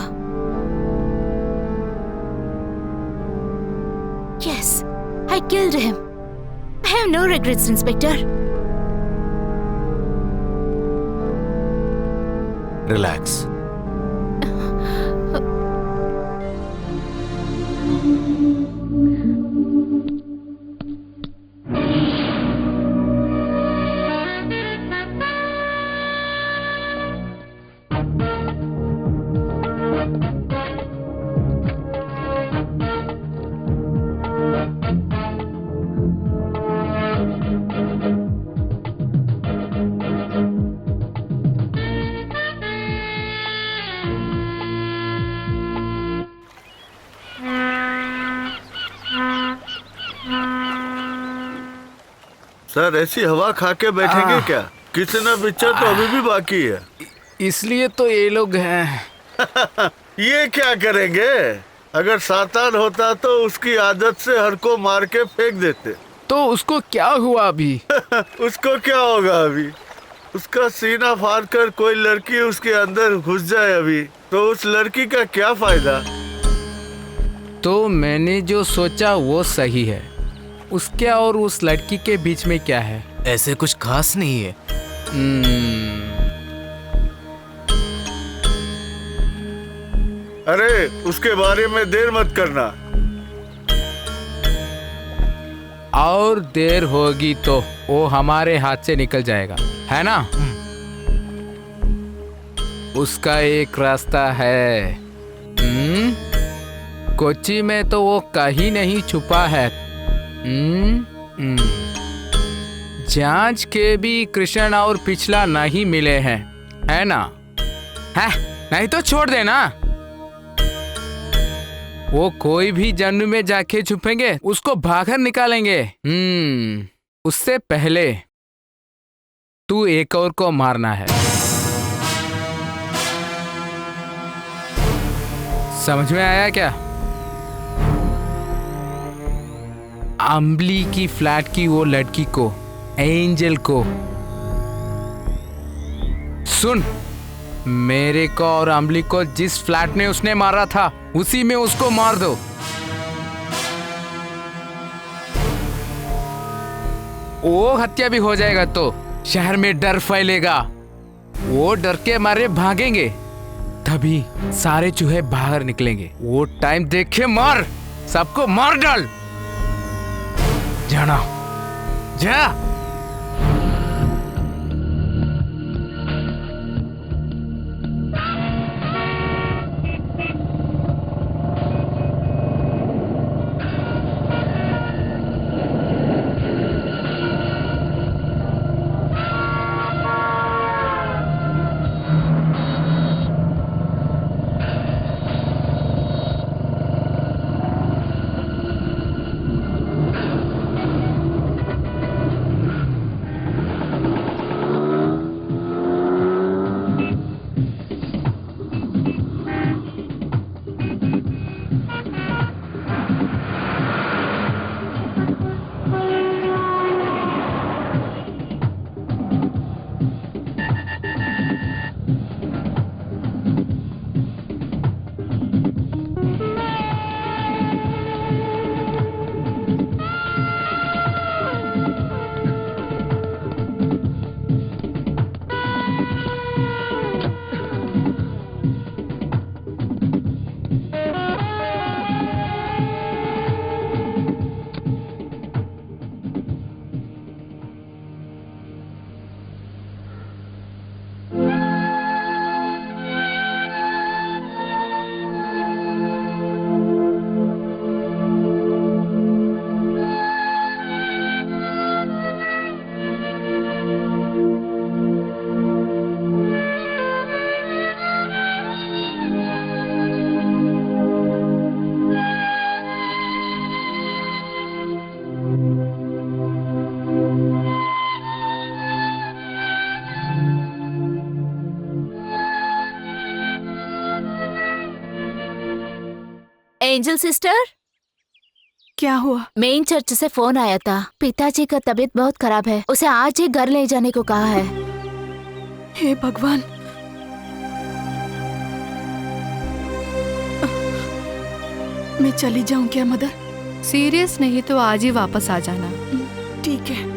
Yes, I killed him. I have no regrets, Inspector. Relax. Sir ऐसी हवा खा के बैठेंगे क्या? कितना पिक्चर तो अभी भी बाकी है। इसलिए तो ये लोग हैं। ये क्या करेंगे? अगर सातान होता तो उसकी आदत से हर को मार के फेंक देते। तो उसको क्या हुआ अभी? उसको क्या होगा अभी? उसका सीना फाड़ कर कोई लड़की उसके अंदर घुस जाए अभी, तो उस लड़की का क्या फायदा? तो मैंने जो सोचा वो सही है। उसके और उस लड़की के बीच में क्या है? ऐसे कुछ खास नहीं है। अरे उसके बारे में देर मत करना। और देर होगी तो वो हमारे हाथ से निकल जाएगा, है ना? उसका एक रास्ता है। कोच्चि में तो वो कहीं नहीं छुपा है। जांच के भी कृष्ण और पिछला नहीं मिले हैं, है ना? है नहीं तो छोड़ देना। वो कोई भी जन्म में जाके छुपेंगे, उसको बाहर निकालेंगे। उससे पहले तू एक और को मारना है। समझ में आया क्या? अम्बली की फ्लैट की वो लड़की को, एंजल को। सुन, मेरे को और अम्बली को जिस फ्लैट में उसने मारा था उसी में उसको मार दो। वो हत्या भी हो जाएगा तो शहर में डर फैलेगा। वो डर के मारे भागेंगे, तभी सारे चूहे बाहर निकलेंगे। वो टाइम देख के मार, सबको मार डाल। जाना जा। एंजल सिस्टर, क्या हुआ? मेन चर्च से फोन आया था। पिताजी का तबीयत बहुत खराब है, उसे आज ही घर ले जाने को कहा है। हे भगवान, मैं चली जाऊं क्या मदर? सीरियस नहीं तो आज ही वापस आ जाना। ठीक है।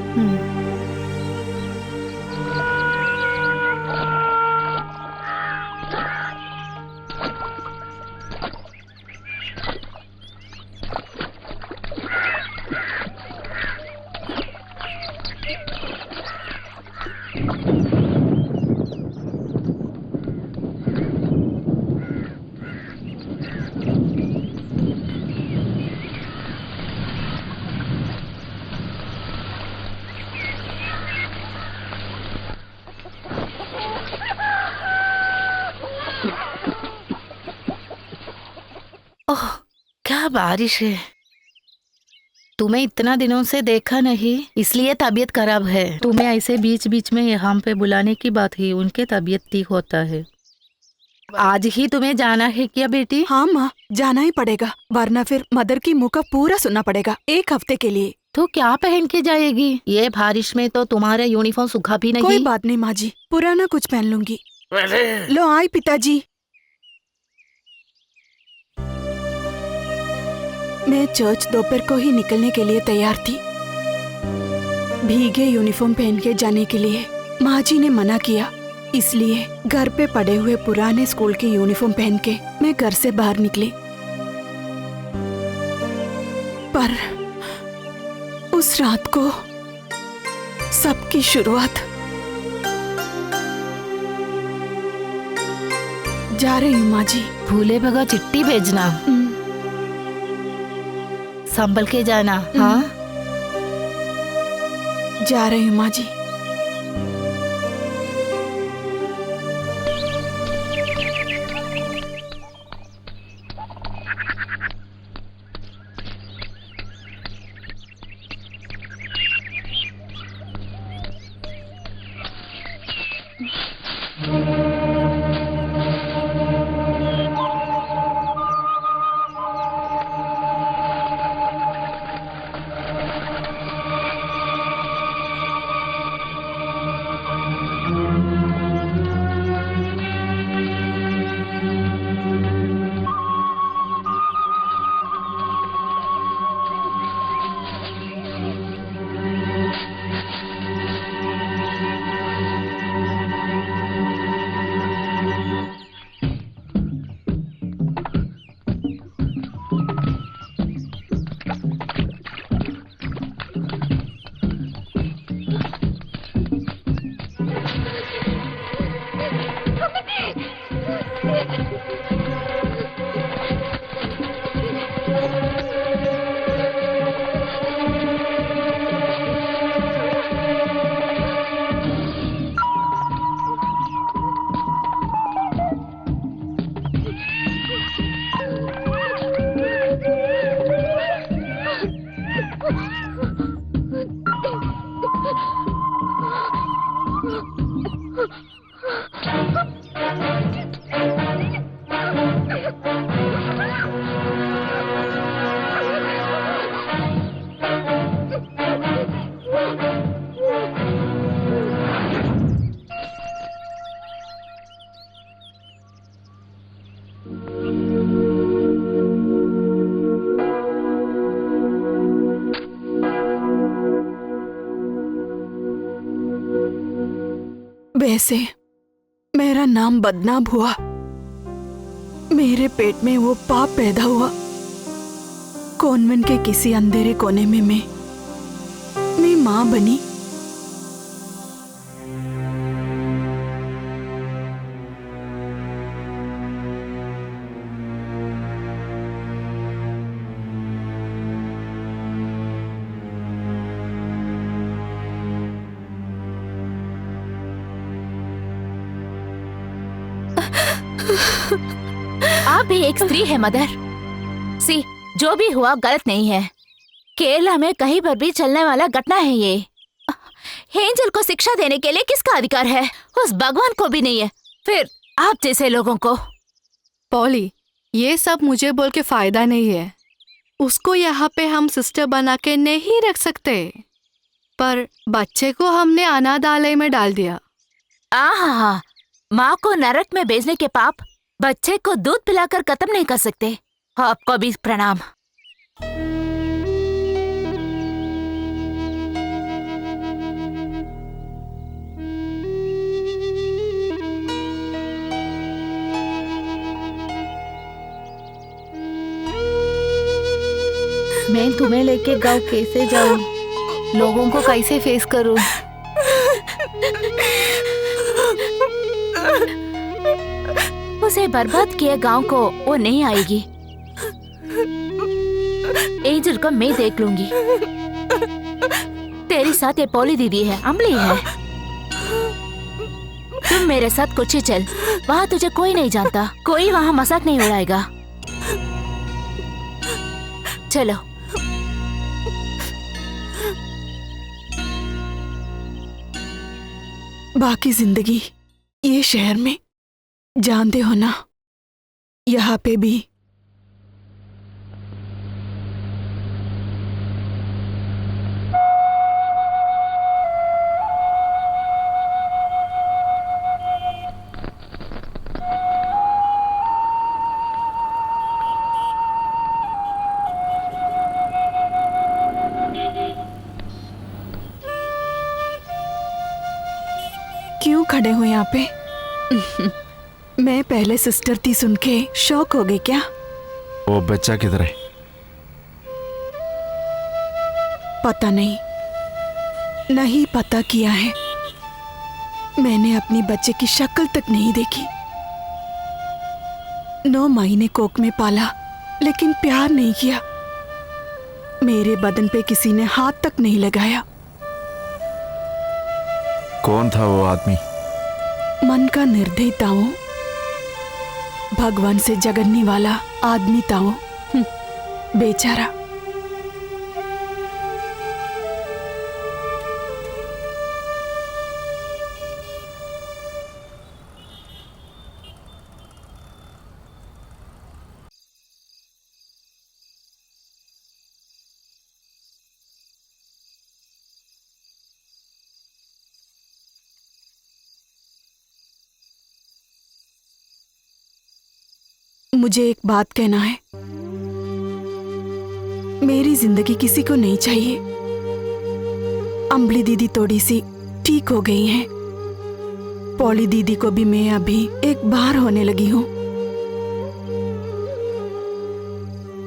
ओह, क्या बारिश है। तुम्हें इतना दिनों से देखा नहीं, इसलिए तबीयत खराब है। तुम्हें ऐसे बीच बीच में यहाँ पे बुलाने की बात ही, उनके तबीयत ठीक होता है। आज ही तुम्हें जाना है क्या बेटी? हाँ माँ, जाना ही पड़ेगा, वरना फिर मदर की मुँह का पूरा सुनना पड़ेगा 1 हफ्ते के लिए। तो क्या पहन के जाएगी? ये बारिश में तो तुम्हारा यूनिफॉर्म सूखा भी नहीं। कोई बात नहीं माँ जी, पुराना कुछ पहन लूंगी। लो आई पिताजी। मैं चर्च दोपहर को ही निकलने के लिए तैयार थी, भीगे यूनिफॉर्म पहन के जाने के लिए। माँ जी ने मना किया, इसलिए घर पे पड़े हुए पुराने स्कूल के यूनिफॉर्म पहन के मैं घर से बाहर निकली। पर उस रात को सबकी शुरुआत। जा रही हूँ माँ जी। भूले भगा चिट्ठी भेजना, संभल के जाना। हाँ, जा रही हूँ माँ जी। वैसे मेरा नाम बदनाम हुआ, मेरे पेट में वो पाप पैदा हुआ। कॉन्वेंट के किसी अंधेरे कोने में मैं माँ बनी। आप भी एक स्त्री है मदर। सी, जो भी हुआ गलत नहीं है। केरला में कहीं पर भी चलने वाला घटना है ये। एंजल को शिक्षा देने के लिए किसका अधिकार है? उस भगवान को भी नहीं है, फिर आप जैसे लोगों को। पॉली, ये सब मुझे बोल के फायदा नहीं है। उसको यहाँ पे हम सिस्टर बना के नहीं रख सकते, पर बच्चे को हमने अनाथालय में डाल दिया। हाँ, माँ को नरक में भेजने के पाप बच्चे को दूध पिलाकर खत्म नहीं कर सकते। आपको भी प्रणाम। मैं तुम्हें लेके गाँव कैसे जाऊँ? लोगों को कैसे फेस करूँ? उसे बर्बाद किए गांव को वो नहीं आएगी। एंजल को मैं देख लूंगी। तेरी साथ ये पॉली दीदी है, अम्बली है। तुम मेरे साथ कुछ ही चल, वहाँ तुझे कोई नहीं जानता, कोई वहाँ मजाक नहीं उड़ाएगा। चलो। बाकी जिंदगी ये शहर में जानते हो ना, यहाँ पे भी। क्यों खड़े हो यहाँ पे? मैं पहले सिस्टर थी सुन के शौक हो गई क्या? वो बच्चा किधर है? पता नहीं, नहीं पता किया है। मैंने अपनी बच्चे की शक्ल तक नहीं देखी। 9 महीने कोख में पाला, लेकिन प्यार नहीं किया। मेरे बदन पे किसी ने हाथ तक नहीं लगाया। कौन था वो आदमी? मन का निर्दयी था वो, भगवान से जगड़ने वाला आदमी था वो। बेचारा। मुझे एक बात कहना है। मेरी जिंदगी किसी को नहीं चाहिए। अम्बली दीदी थोड़ी सी ठीक हो गई हैं। पॉली दीदी को भी मैं अभी एक बार होने लगी हूँ।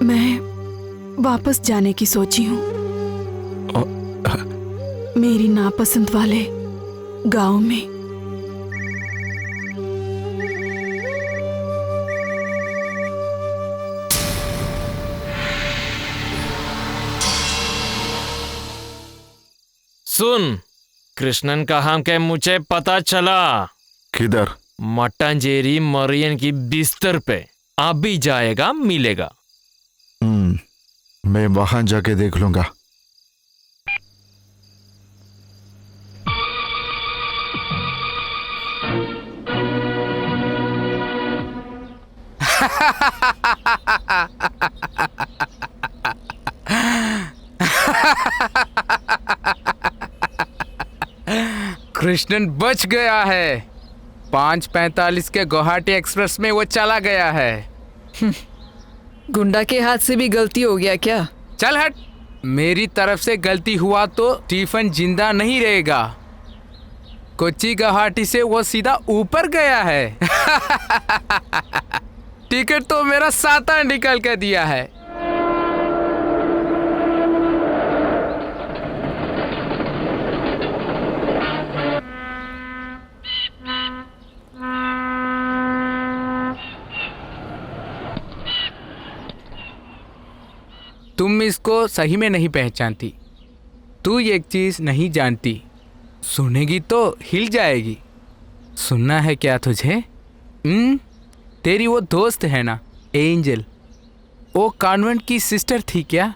मैं वापस जाने की सोची हूँ, मेरी नापसंद वाले गांव में। सुन, कृष्णन कहाँ के मुझे पता चला। किधर? मट्टांजेरी मरियन की बिस्तर पे। अभी जाएगा, मिलेगा। मैं वहां जाके देख लूंगा। कृष्णन बच गया है। 5:45 के गुवाहाटी एक्सप्रेस में वो चला गया है। गुंडा के हाथ से भी गलती हो गया क्या? चल हट। मेरी तरफ से गलती हुआ तो स्टीफन जिंदा नहीं रहेगा। कोच्चि गुवाहाटी से वो सीधा ऊपर गया है। टिकट तो मेरा सातान निकल के दिया है। तुम इसको सही में नहीं पहचानती। तू एक चीज नहीं जानती, सुनेगी तो हिल जाएगी। सुनना है क्या तुझे? तेरी वो दोस्त है ना, एंजल, वो कॉन्वेंट की सिस्टर थी क्या?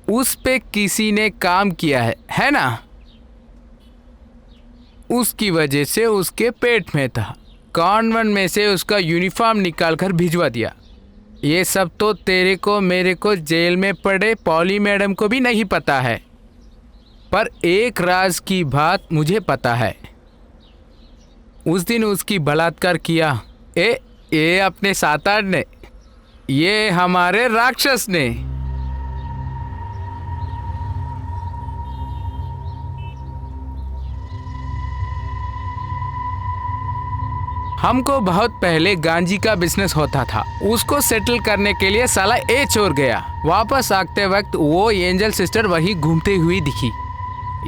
उस पे किसी ने काम किया है ना? उसकी वजह से उसके पेट में था। कॉन्वेंट में से उसका यूनिफॉर्म निकाल कर भिजवा दिया। ये सब तो तेरे को, मेरे को, जेल में पड़े पॉली मैडम को भी नहीं पता है, पर एक राज की बात मुझे पता है। उस दिन उसकी बलात्कार किया ये अपने सातार ने, ये हमारे राक्षस ने। हमको बहुत पहले गांजी का बिजनेस होता था, उसको सेटल करने के लिए साला ए चोर गया। वापस आते वक्त वो एंजल सिस्टर वही घूमती हुई दिखी।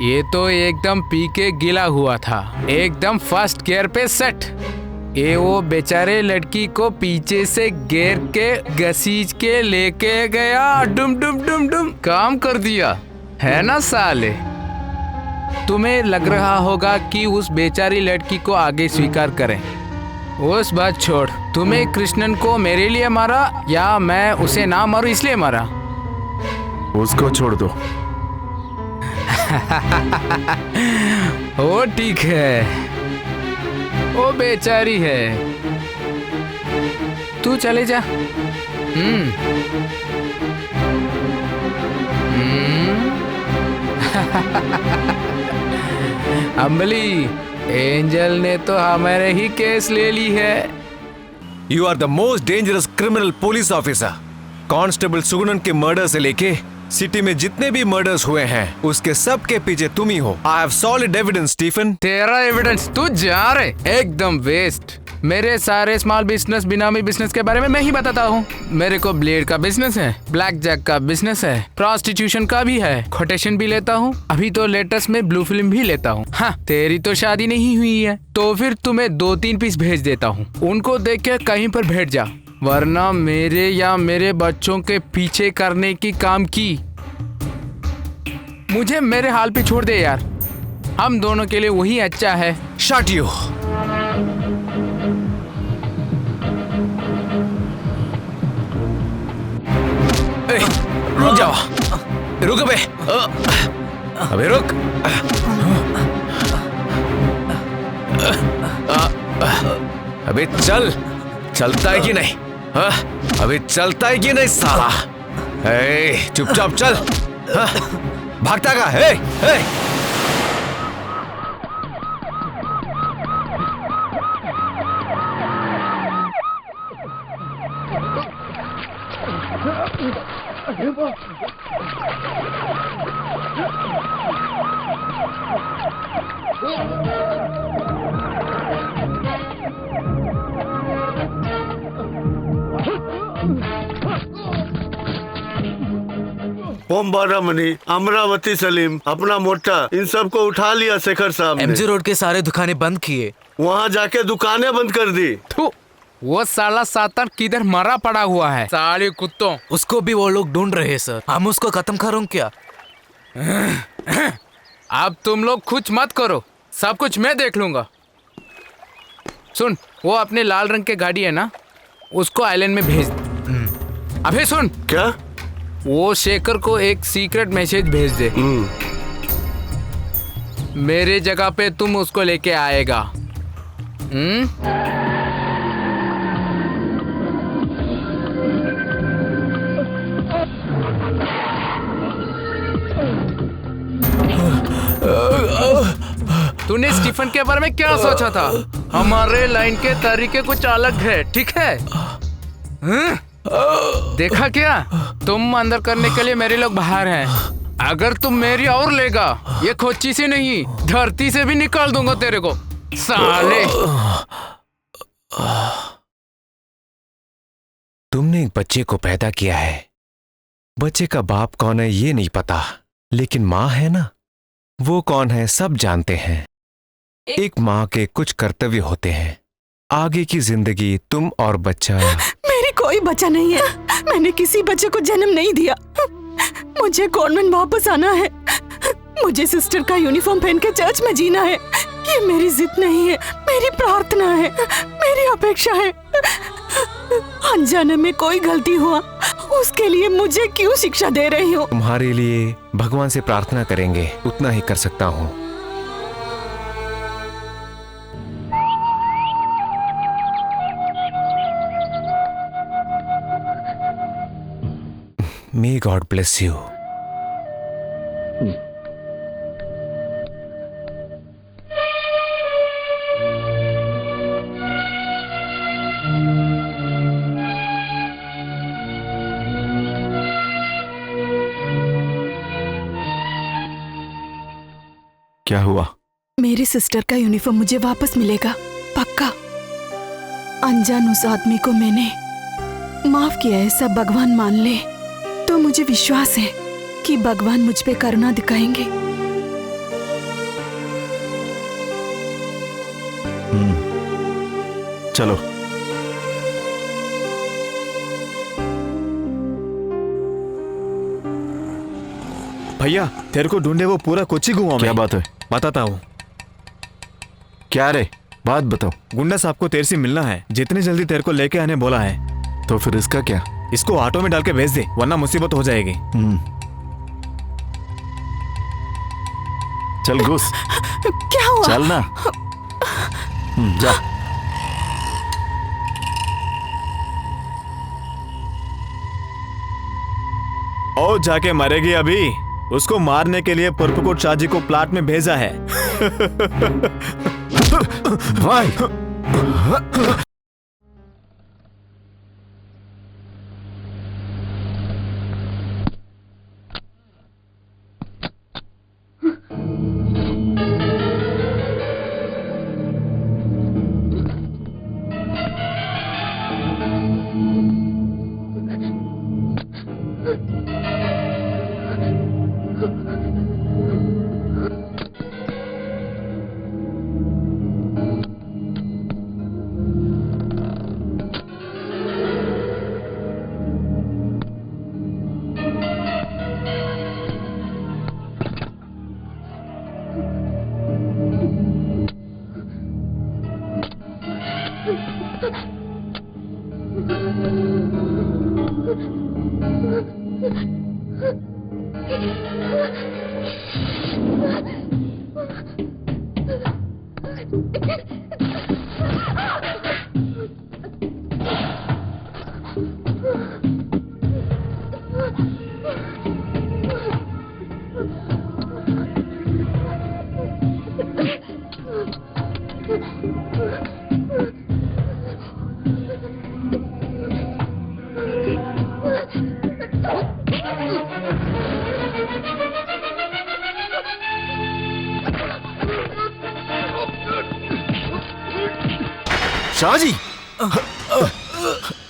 ये तो एकदम पी के गिला हुआ था, एकदम फर्स्ट गियर पे सेट। ये वो बेचारे लड़की को पीछे से घेर के घसीट के लेके गया, डुम डुम डुम डुम काम कर दिया है ना साले। तुम्हें लग रहा होगा कि उस बेचारी लड़की को आगे स्वीकार करें। उस बात छोड़, तुम्हें कृष्णन को मेरे लिए मारा या मैं उसे ना मारूं इसलिए मारा? उसको छोड़ दो। वो ठीक है, वो बेचारी है, तू चले जा। अम्बली, एंजल ने तो हमारे ही केस ले ली है। You are the most dangerous criminal police officer. Constable Sugunan के मर्डर से लेके सिटी में जितने भी मर्डर्स हुए हैं उसके सब के पीछे तुम ही हो। I have solid evidence Stephen. तेरा एविडेंस तू जा रहे, एकदम वेस्ट। मेरे सारे स्मॉल बिजनेस, बिनामी बिजनेस के बारे में मैं ही बताता हूँ। मेरे को ब्लेड का बिजनेस है, ब्लैक जैक का बिजनेस है, प्रोस्टिट्यूशन का भी है, कोटेशन भी लेता हूँ, अभी तो लेटेस्ट में ब्लू फिल्म भी लेता हूँ। हाँ, तेरी तो शादी नहीं हुई है तो फिर तुम्हें 2-3 पीस भेज देता हूँ, उनको देख के कहीं पर बैठ जा, वरना मेरे या मेरे बच्चों के पीछे करने की काम की। मुझे मेरे हाल पे छोड़ दे यार, हम दोनों के लिए वही अच्छा है। Shut you. रुक जाओ, रुक अबे रुक। अबे चल, चलता है कि नहीं? हाँ, अबे चलता है कि नहीं साला? चुपचाप चल। हाँ, भागता का है? ओम बारामनी, अमरावती, सलीम, अपना मोटा, इन सबको उठा लिया शेखर साहब ने। एमजी रोड के सारे दुकानें बंद किए, वहाँ जाके दुकानें बंद कर दी। वो साला सातन किधर मरा पड़ा हुआ है, साले कुत्तों। उसको भी वो लोग ढूंढ रहे हैं सर, हम उसको खत्म करूँ क्या? अब तुम लोग कुछ मत करो, सब कुछ मैं देख लूंगा। सुन, वो अपने लाल रंग के गाड़ी है ना, उसको आइलैंड में भेज। अबे सुन, क्या? वो शेखर को एक सीक्रेट मैसेज भेज दे। मेरे जगह पे तुम उसको लेके आएगा। तूने स्टीफन के बारे में क्या सोचा था? हमारे लाइन के तरीके कुछ अलग है, ठीक है? देखा क्या? तुम अंदर करने के लिए मेरे लोग बाहर हैं। अगर तुम मेरी और लेगा, ये खोची से नहीं धरती से भी निकाल दूंगा तेरे को, साले। तुमने एक बच्चे को पैदा किया है, बच्चे का बाप कौन है ये नहीं पता, लेकिन माँ है ना, वो कौन है सब जानते हैं। एक माँ के कुछ कर्तव्य होते हैं। आगे की जिंदगी तुम और बच्चा। मेरी कोई बच्चा नहीं है, मैंने किसी बच्चे को जन्म नहीं दिया। मुझे कॉन्वेंट वापस आना है, मुझे सिस्टर का यूनिफॉर्म पहन के चर्च में जीना है। ये मेरी जिद नहीं है, मेरी प्रार्थना है, मेरी अपेक्षा है। अनजाने में कोई गलती हुआ, उसके लिए मुझे क्यों शिक्षा दे रही हो? तुम्हारे लिए भगवान से प्रार्थना करेंगे, उतना ही कर सकता हूँ। May God bless you. क्या हुआ? मेरी सिस्टर का यूनिफॉर्म मुझे वापस मिलेगा, पक्का। अनजान उस आदमी को मैंने माफ किया है, सब भगवान मान ले तो मुझे विश्वास है कि भगवान मुझ पे करुणा दिखाएंगे। चलो। भैया तेरे को ढूंढे वो पूरा कोची घुमा। क्या बात है? बताता हूँ। क्या रे, बात बताओ। गुंडा साहब को तेरे से मिलना है, जितनी जल्दी तेरे को लेके आने बोला है। तो फिर इसका क्या? इसको ऑटो में डाल के भेज दे, वरना मुसीबत हो जाएगी। चल घुस। क्या हुआ? चल ना। जा। ओ जाके मरेगी अभी। उसको मारने के लिए पुरपुकुट शाह जी को प्लाट में भेजा है। भाई शाहजी।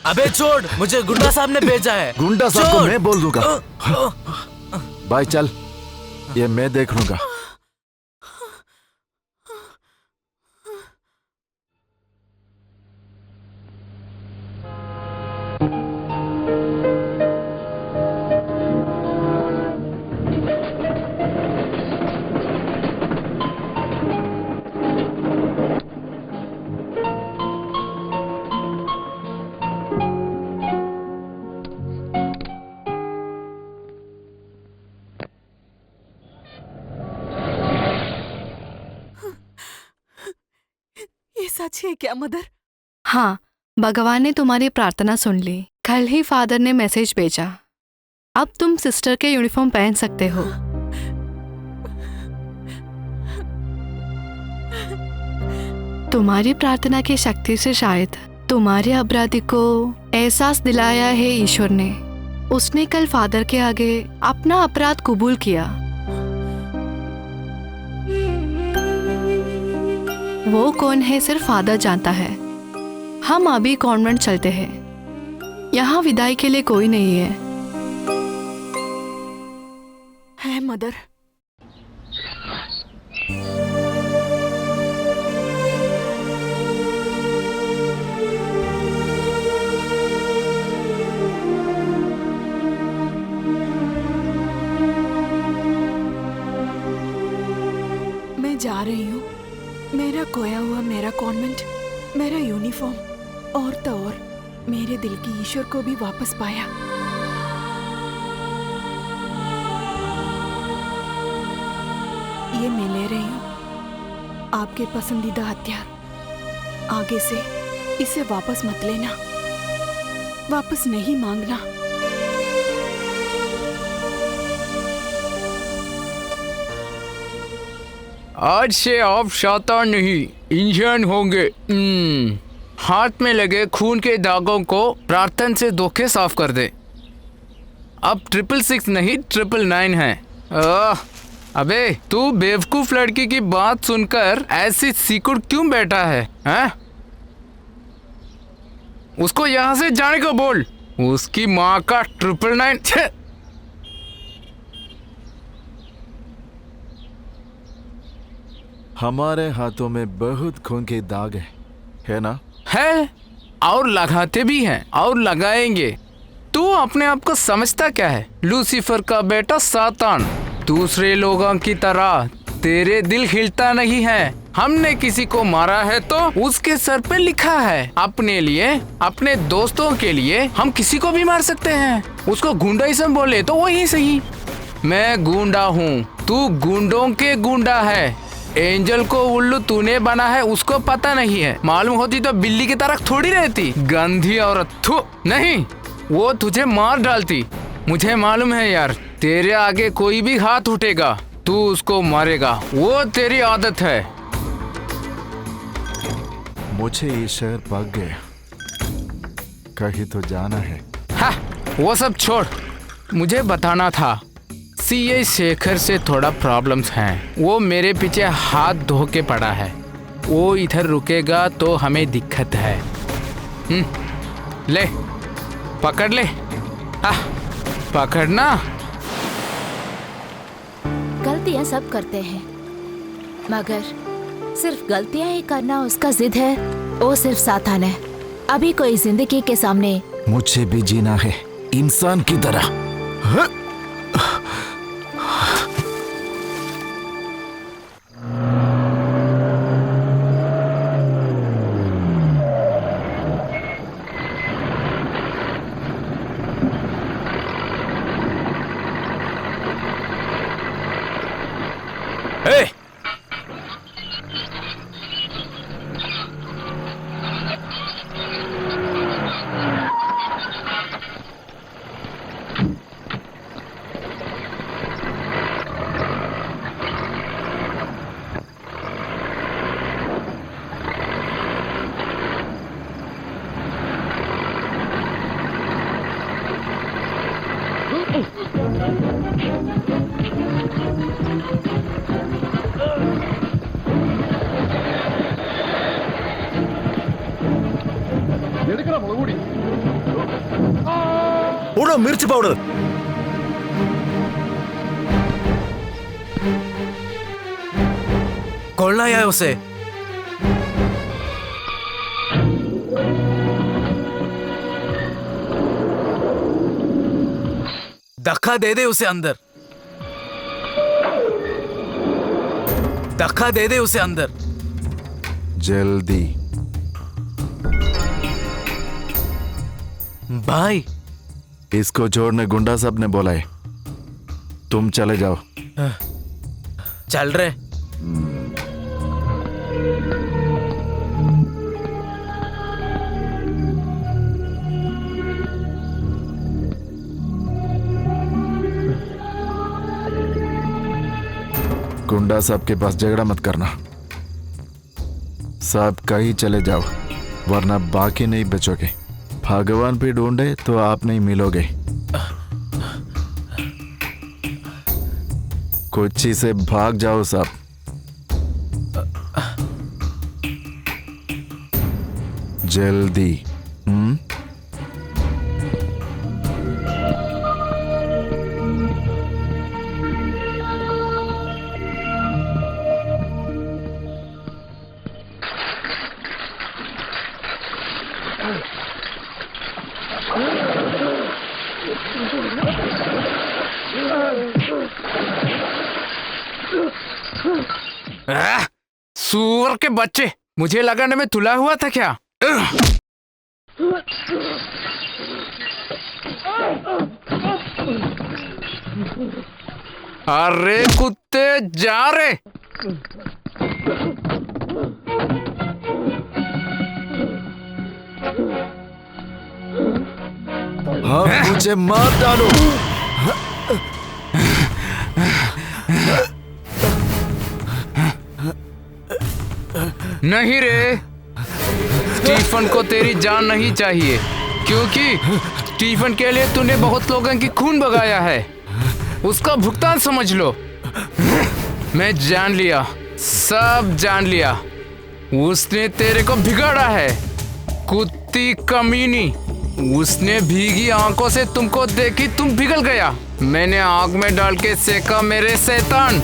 अबे छोड़, मुझे गुंडा साहब ने भेजा है। गुंडा साहब को मैं बोल दूंगा। भाई चल, ये मैं देख लूंगा। सच है क्या मदर? हाँ, भगवान ने तुम्हारी प्रार्थना सुन ली। कल ही फादर ने मैसेज भेजा, अब तुम सिस्टर के यूनिफॉर्म पहन सकते हो। तुम्हारी प्रार्थना की शक्ति से शायद तुम्हारे अपराधी को एहसास दिलाया है ईश्वर ने। उसने कल फादर के आगे अपना अपराध कबूल किया। वो कौन है सिर्फ फादर जानता है। हम अभी कॉन्वेंट चलते हैं, यहाँ विदाई के लिए कोई नहीं है मदर। मैं जा रही हूँ। मेरा खोया हुआ मेरा कॉन्वेंट, मेरा यूनिफॉर्म और तो और मेरे दिल की ईश्वर को भी वापस पाया। ये मैं ले रही हूँ आपके पसंदीदा हथियार। आगे से इसे वापस मत लेना, वापस नहीं मांगना। आज से आप शैतान नहीं इंसान होंगे। हाथ में लगे खून के दागों को प्रार्थना से धोखे साफ कर दे। अब 666 नहीं 999 है। अबे तू बेवकूफ लड़की की बात सुनकर ऐसी सिकुड़ क्यों बैठा है, हैं? उसको यहाँ से जाने को बोल। उसकी माँ का 999। हमारे हाथों में बहुत खून के दाग है ना? है और लगाते भी हैं और लगाएंगे। तू अपने आप को समझता क्या है? लूसीफर का बेटा सातान। दूसरे लोगों की तरह तेरे दिल हिलता नहीं है। हमने किसी को मारा है तो उसके सर पे लिखा है। अपने लिए, अपने दोस्तों के लिए हम किसी को भी मार सकते हैं। उसको गुंडाइज्म बोले तो वही सही। मैं गुंडा हूँ, तू गुंडों के गुंडा है। एंजल को उल्लू तूने बना है, उसको पता नहीं है। मालूम होती तो बिल्ली की तरह थोड़ी रहती। गंदी औरत। थू नहीं, वो तुझे मार डालती। मुझे मालूम है यार, तेरे आगे कोई भी हाथ उठेगा तू उसको मारेगा। वो तेरी आदत है। मुझे ये शहर पक गया, कहीं तो जाना है। हाँ, वो सब छोड़, मुझे बताना था। सीए शेखर से थोड़ा प्रॉब्लम्स हैं। वो मेरे पीछे हाथ धो के पड़ा है। वो इधर रुकेगा तो हमें दिक्कत है। ले पकड़ ले। पकड़ना। गलतियां सब करते हैं, मगर सिर्फ गलतियां ही करना उसका जिद है। वो सिर्फ सातान है। अभी कोई जिंदगी के सामने मुझे भी जीना है इंसान की तरह। उड़ो मिर्च पाउडर। खोलना है उसे। धक्का दे दे उसे अंदर। धक्का दे दे उसे अंदर। जल्दी। भाई इसको छोड़ने गुंडा साहब ने बोला है। तुम चले जाओ। चल रहे। गुंडा साहब के पास झगड़ा मत करना। साहब कहीं चले जाओ, वरना बाकी नहीं बचोगे। भगवान भी ढूंढे तो आप नहीं मिलोगे। कोच्चि से भाग जाओ साहब। जल्दी। सूअर के बच्चे, मुझे लगाने में तुला हुआ था क्या? अरे कुत्ते जा रे। हाँ, मुझे मार डालो। नहीं रे, स्टीफन को तेरी जान नहीं चाहिए, क्योंकि स्टीफन के लिए तूने बहुत लोगों की खून बगाया है। उसका भुगतान समझ लो। मैं जान लिया, सब जान लिया। उसने तेरे को बिगाड़ा है, कुत्ती कमीनी। उसने भीगी आंखों से तुमको देखी, तुम पिघल गया। मैंने आग में डाल के सेका मेरे शैतान।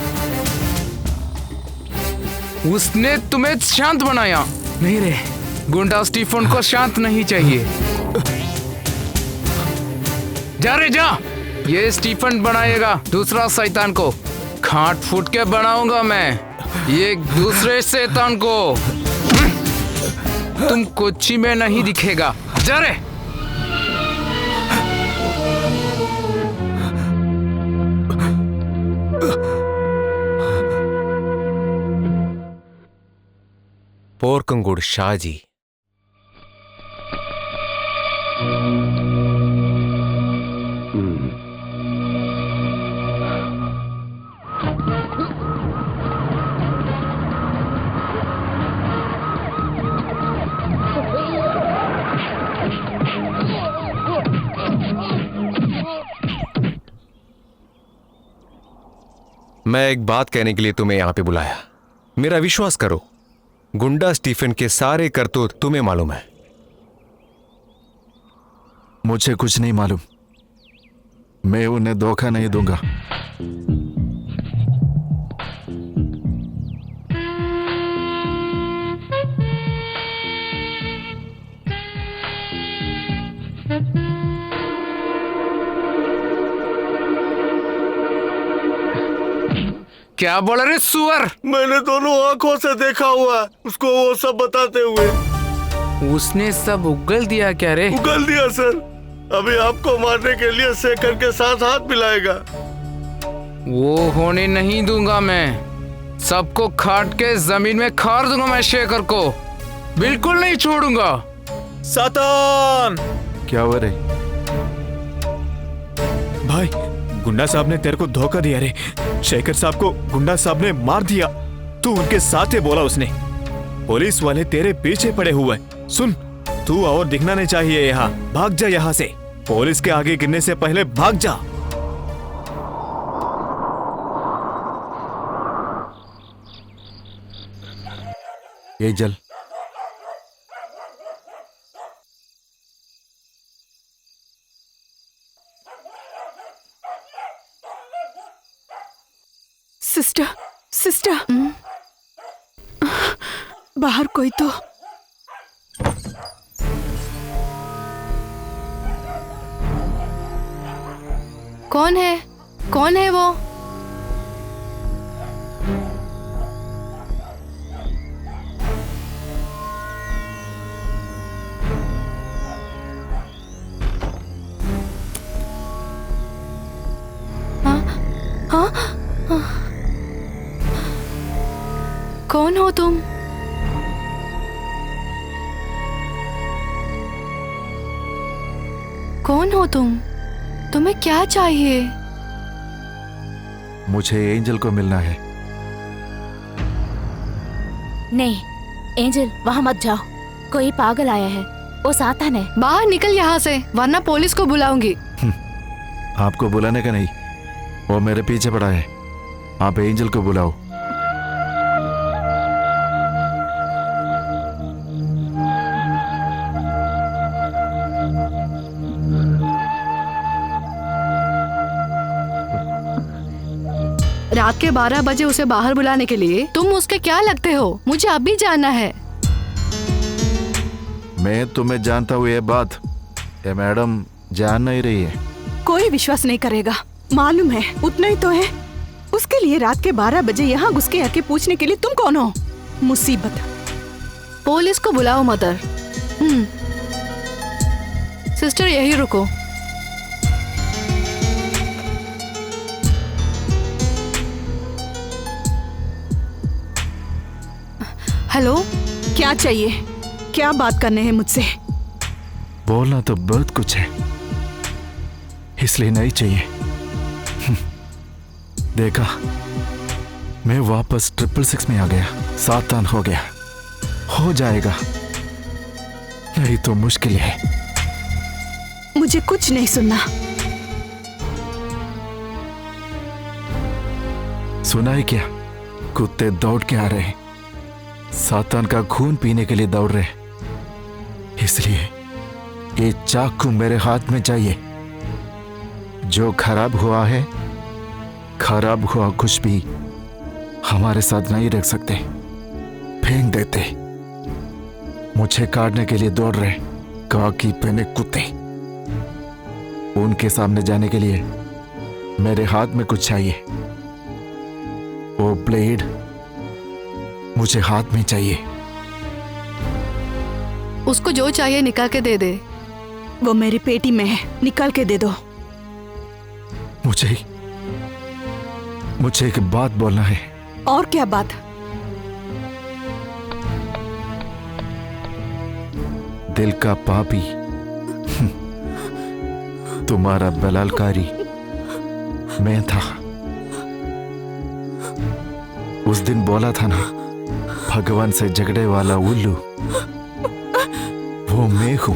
उसने तुम्हें शांत बनाया। नहीं रे, गुंडा स्टीफन को शांत नहीं चाहिए। जा रे जा, ये स्टीफन बनाएगा दूसरा शैतान को। खाट फूट के बनाऊंगा मैं ये दूसरे शैतान को। तुम कोच्चि में नहीं दिखेगा। जा रे। पोरकंगुड़ शाहजी। मैं एक बात कहने के लिए तुम्हें यहां पे बुलाया। मेरा विश्वास करो, गुंडा स्टीफन के सारे करतूत तुम्हें मालूम है। मुझे कुछ नहीं मालूम। मैं उन्हें धोखा नहीं दूंगा। क्या बोल रहे सुअर? मैंने दोनों आंखों से देखा हुआ है उसको, वो सब बताते हुए। उसने सब उगल दिया क्या रे? उगल दिया सर। अभी आपको मारने के लिए शेखर के साथ हाथ मिलाएगा। वो होने नहीं दूंगा मैं। सबको काट के जमीन में खार दूंगा मैं शेखर को। बिल्कुल नहीं छोड़ूंगा। सातान! क्या हुआ रे? भाई, गुंडा साहब ने तेरे को धोखा दिया रे। शेखर साहब को गुंडा साहब ने मार दिया। तू उनके साथ है बोला उसने। पुलिस वाले तेरे पीछे पड़े हुए। सुन, तू और दिखना नहीं चाहिए यहाँ। भाग जा यहाँ से। पुलिस के आगे गिरने से पहले भाग जा। एंजल, सिस्टर, सिस्टर, बाहर कोई तो। कौन है? कौन है वो? कौन हो तुम? कौन हो तुम? तुम्हें क्या चाहिए? मुझे एंजल को मिलना है। नहीं एंजल, वहां मत जाओ। कोई पागल आया है, वो सातान है। बाहर निकल यहाँ से, वरना पुलिस को बुलाऊंगी। आपको बुलाने का नहीं, वो मेरे पीछे पड़ा है। आप एंजल को बुलाओ। रात के 12 बजे उसे बाहर बुलाने के लिए तुम उसके क्या लगते हो? मुझे अभी जानना है। मैं तुम्हें जानता हूँ ये बात, ये मैडम जान नहीं रही है। कोई विश्वास नहीं करेगा, मालूम है उतना ही तो है। उसके लिए रात के 12 बजे यहाँ घुस के आके पूछने के लिए तुम कौन हो? मुसीबत। पुलिस को बुलाओ मदर। सिस्टर यही रुको। हेलो, क्या चाहिए? क्या बात करने हैं मुझसे? बोलना तो बहुत कुछ है, इसलिए नहीं चाहिए। देखा, मैं वापस 666 में आ गया। सातान हो गया। हो जाएगा, नहीं तो मुश्किल है। मुझे कुछ नहीं सुनना। सुना है क्या? कुत्ते दौड़ के आ रहे हैं, सातान का खून पीने के लिए दौड़ रहे हैं। इसलिए ये चाकू मेरे हाथ में चाहिए। जो खराब हुआ है, खराब हुआ कुछ भी हमारे साथ नहीं रख सकते, फेंक देते। मुझे काटने के लिए दौड़ रहे काकी पहने कुत्ते। उनके सामने जाने के लिए मेरे हाथ में कुछ चाहिए। वो ब्लेड मुझे हाथ में चाहिए। उसको जो चाहिए निकाल के दे दे। वो मेरी पेटी में है, निकाल के दे दो। मुझे एक बात बोलना है। और क्या बात? दिल का पापी तुम्हारा बलात्कारी मैं था। उस दिन बोला था ना, भगवान से झगड़े वाला उल्लू वो मैं हूं।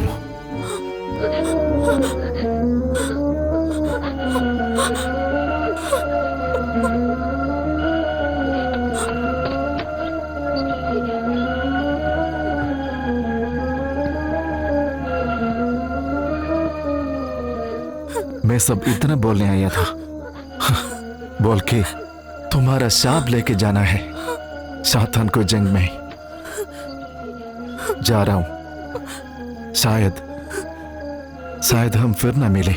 मैं सब इतना बोलने आया था, बोल के तुम्हारा सांप लेके जाना है सातान को जंग में। जा रहा हूं, शायद हम फिर ना मिले।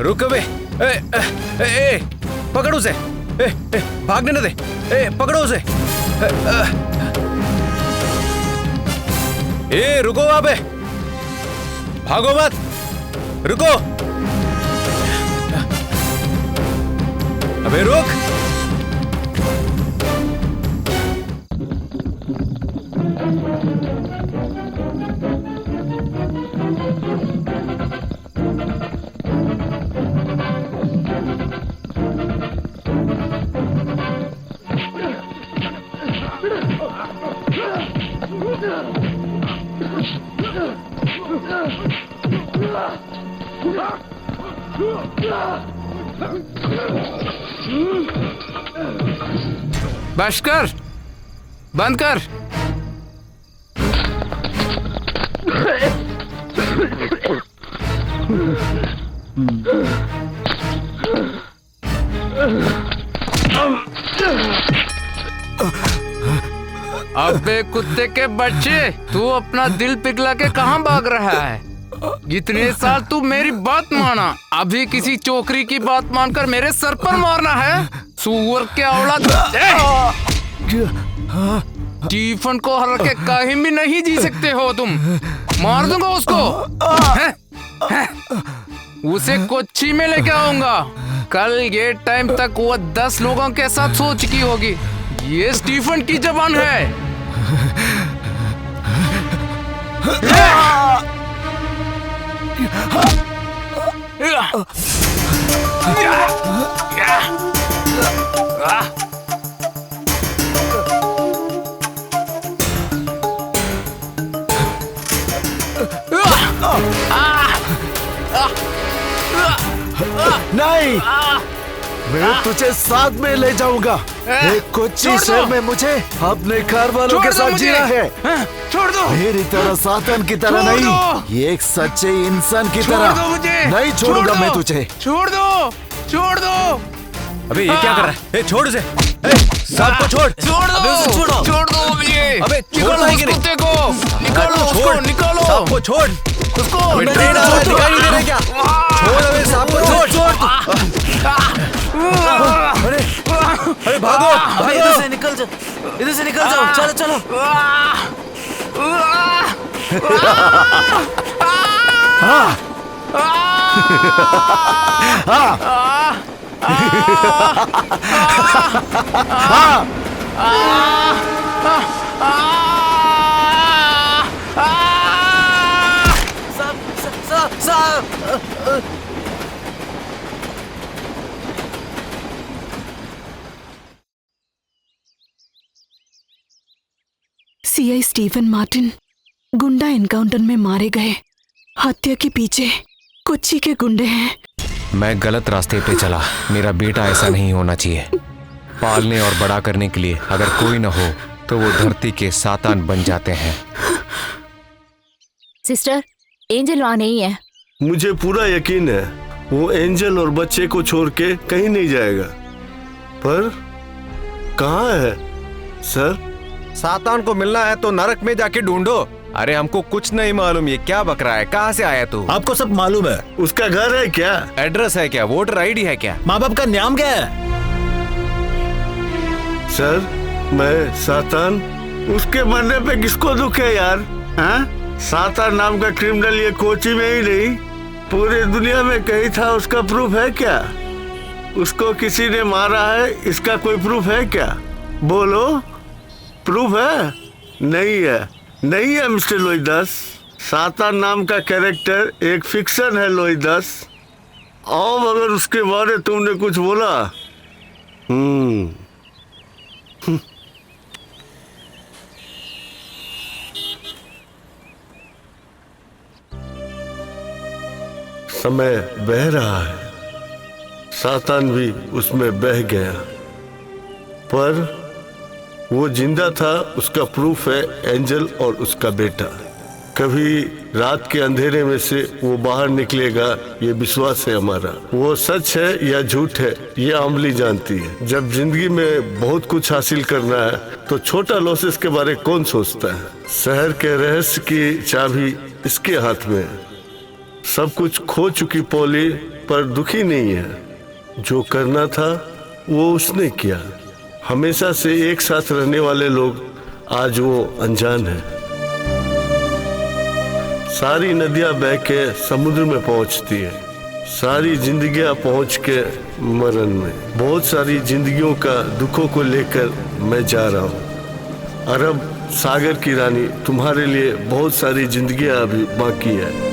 रुक बे। पकड़ उसे। भागने न दे। पकड़ो उसे। रुको वहां पे, भागो मत, रुको। अबे रुक। बस कर, बंद कर। अबे कुत्ते के बच्चे, तू अपना दिल पिघला के कहाँ भाग रहा है? इतने साल तू मेरी बात माना, अभी किसी चोकरी की बात मानकर मेरे सर पर मारना है? सुअर के औलाद। स्टीफन को हरा के कहीं भी नहीं जी सकते हो तुम। मार दूंगा उसको। उसे कोच्चि में लेके आऊंगा। कल ये टाइम तक वो 10 लोगों के साथ सो चुकी होगी। ये स्टीफन की जबान है। नहीं। मैं तुझे साथ में ले जाऊंगा। कोच्चि शहर में मुझे अपने घर वालों के साथ जीना है। छोड़ दो। मेरी तरह सातन की तरह नहीं, ये एक सच्चे इंसान की तरह। नहीं छोड़ूंगा मैं तुझे। छोड़ दो, छोड़ दो। अबे ये क्या कर रहा है? छोड़ उसे। सांप को छोड़। छोड़ दो। अबे उसे छोड़ो। छोड़ दो मुझे। अबे निकालो उस कुत्ते को। निकालो उसको, निकालो। सांप को छोड़। उसको दिखाई नहीं दे रहा क्या? छोड़ अबे सांप को छोड़। अरे भागो, अबे इधर से निकल जाओ, इधर से निकल जाओ। चलो चलो। सीआई स्टीफन मार्टिन गुंडा एनकाउंटर में मारे गए। हत्या के पीछे कोच्चि के गुंडे हैं। मैं गलत रास्ते पे चला। मेरा बेटा ऐसा नहीं होना चाहिए। पालने और बड़ा करने के लिए अगर कोई न हो तो वो धरती के सातान बन जाते हैं। सिस्टर, एंजल वहाँ नहीं है। मुझे पूरा यकीन है वो एंजल और बच्चे को छोड़ के कहीं नहीं जाएगा। पर कहाँ है सर? सातान को मिलना है तो नरक में जाके ढूंढो। अरे हमको कुछ नहीं मालूम ये क्या बक रहा है। कहाँ से आया तू? आपको सब मालूम है। उसका घर है क्या? एड्रेस है क्या? वोटर आईडी है क्या? माँ बाप का नाम क्या है? सर मैं सातान, उसके मरने पे किसको दुख है यार? हाँ? सातान नाम का क्रिमिनल ये कोच्चि में ही नहीं पूरी दुनिया में कहीं था। उसका प्रूफ है क्या? उसको किसी ने मारा है, इसका कोई प्रूफ है क्या? बोलो, प्रूफ है? नहीं है, नहीं है मिस्टर लोहिदास। सातान नाम का कैरेक्टर एक फिक्शन है लोहिदास। अब अगर उसके बारे तुमने कुछ बोला समय बह रहा है, सातान भी उसमें बह गया, पर वो जिंदा था। उसका प्रूफ है एंजल और उसका बेटा। कभी रात के अंधेरे में से वो बाहर निकलेगा, ये विश्वास है हमारा। वो सच है या झूठ है ये अमली जानती है। जब जिंदगी में बहुत कुछ हासिल करना है तो छोटा लॉसेस के बारे कौन सोचता है? शहर के रहस्य की चाबी इसके हाथ में है। सब कुछ खो चुकी पॉली पर दुखी नहीं है। जो करना था वो उसने किया। हमेशा से एक साथ रहने वाले लोग आज वो अनजान है। सारी नदियां बह के समुद्र में पहुंचती है, सारी जिंदगियां पहुंच के मरण में। बहुत सारी जिंदगियों का दुखों को लेकर मैं जा रहा हूँ। अरब सागर की रानी, तुम्हारे लिए बहुत सारी जिंदगियां अभी बाकी है।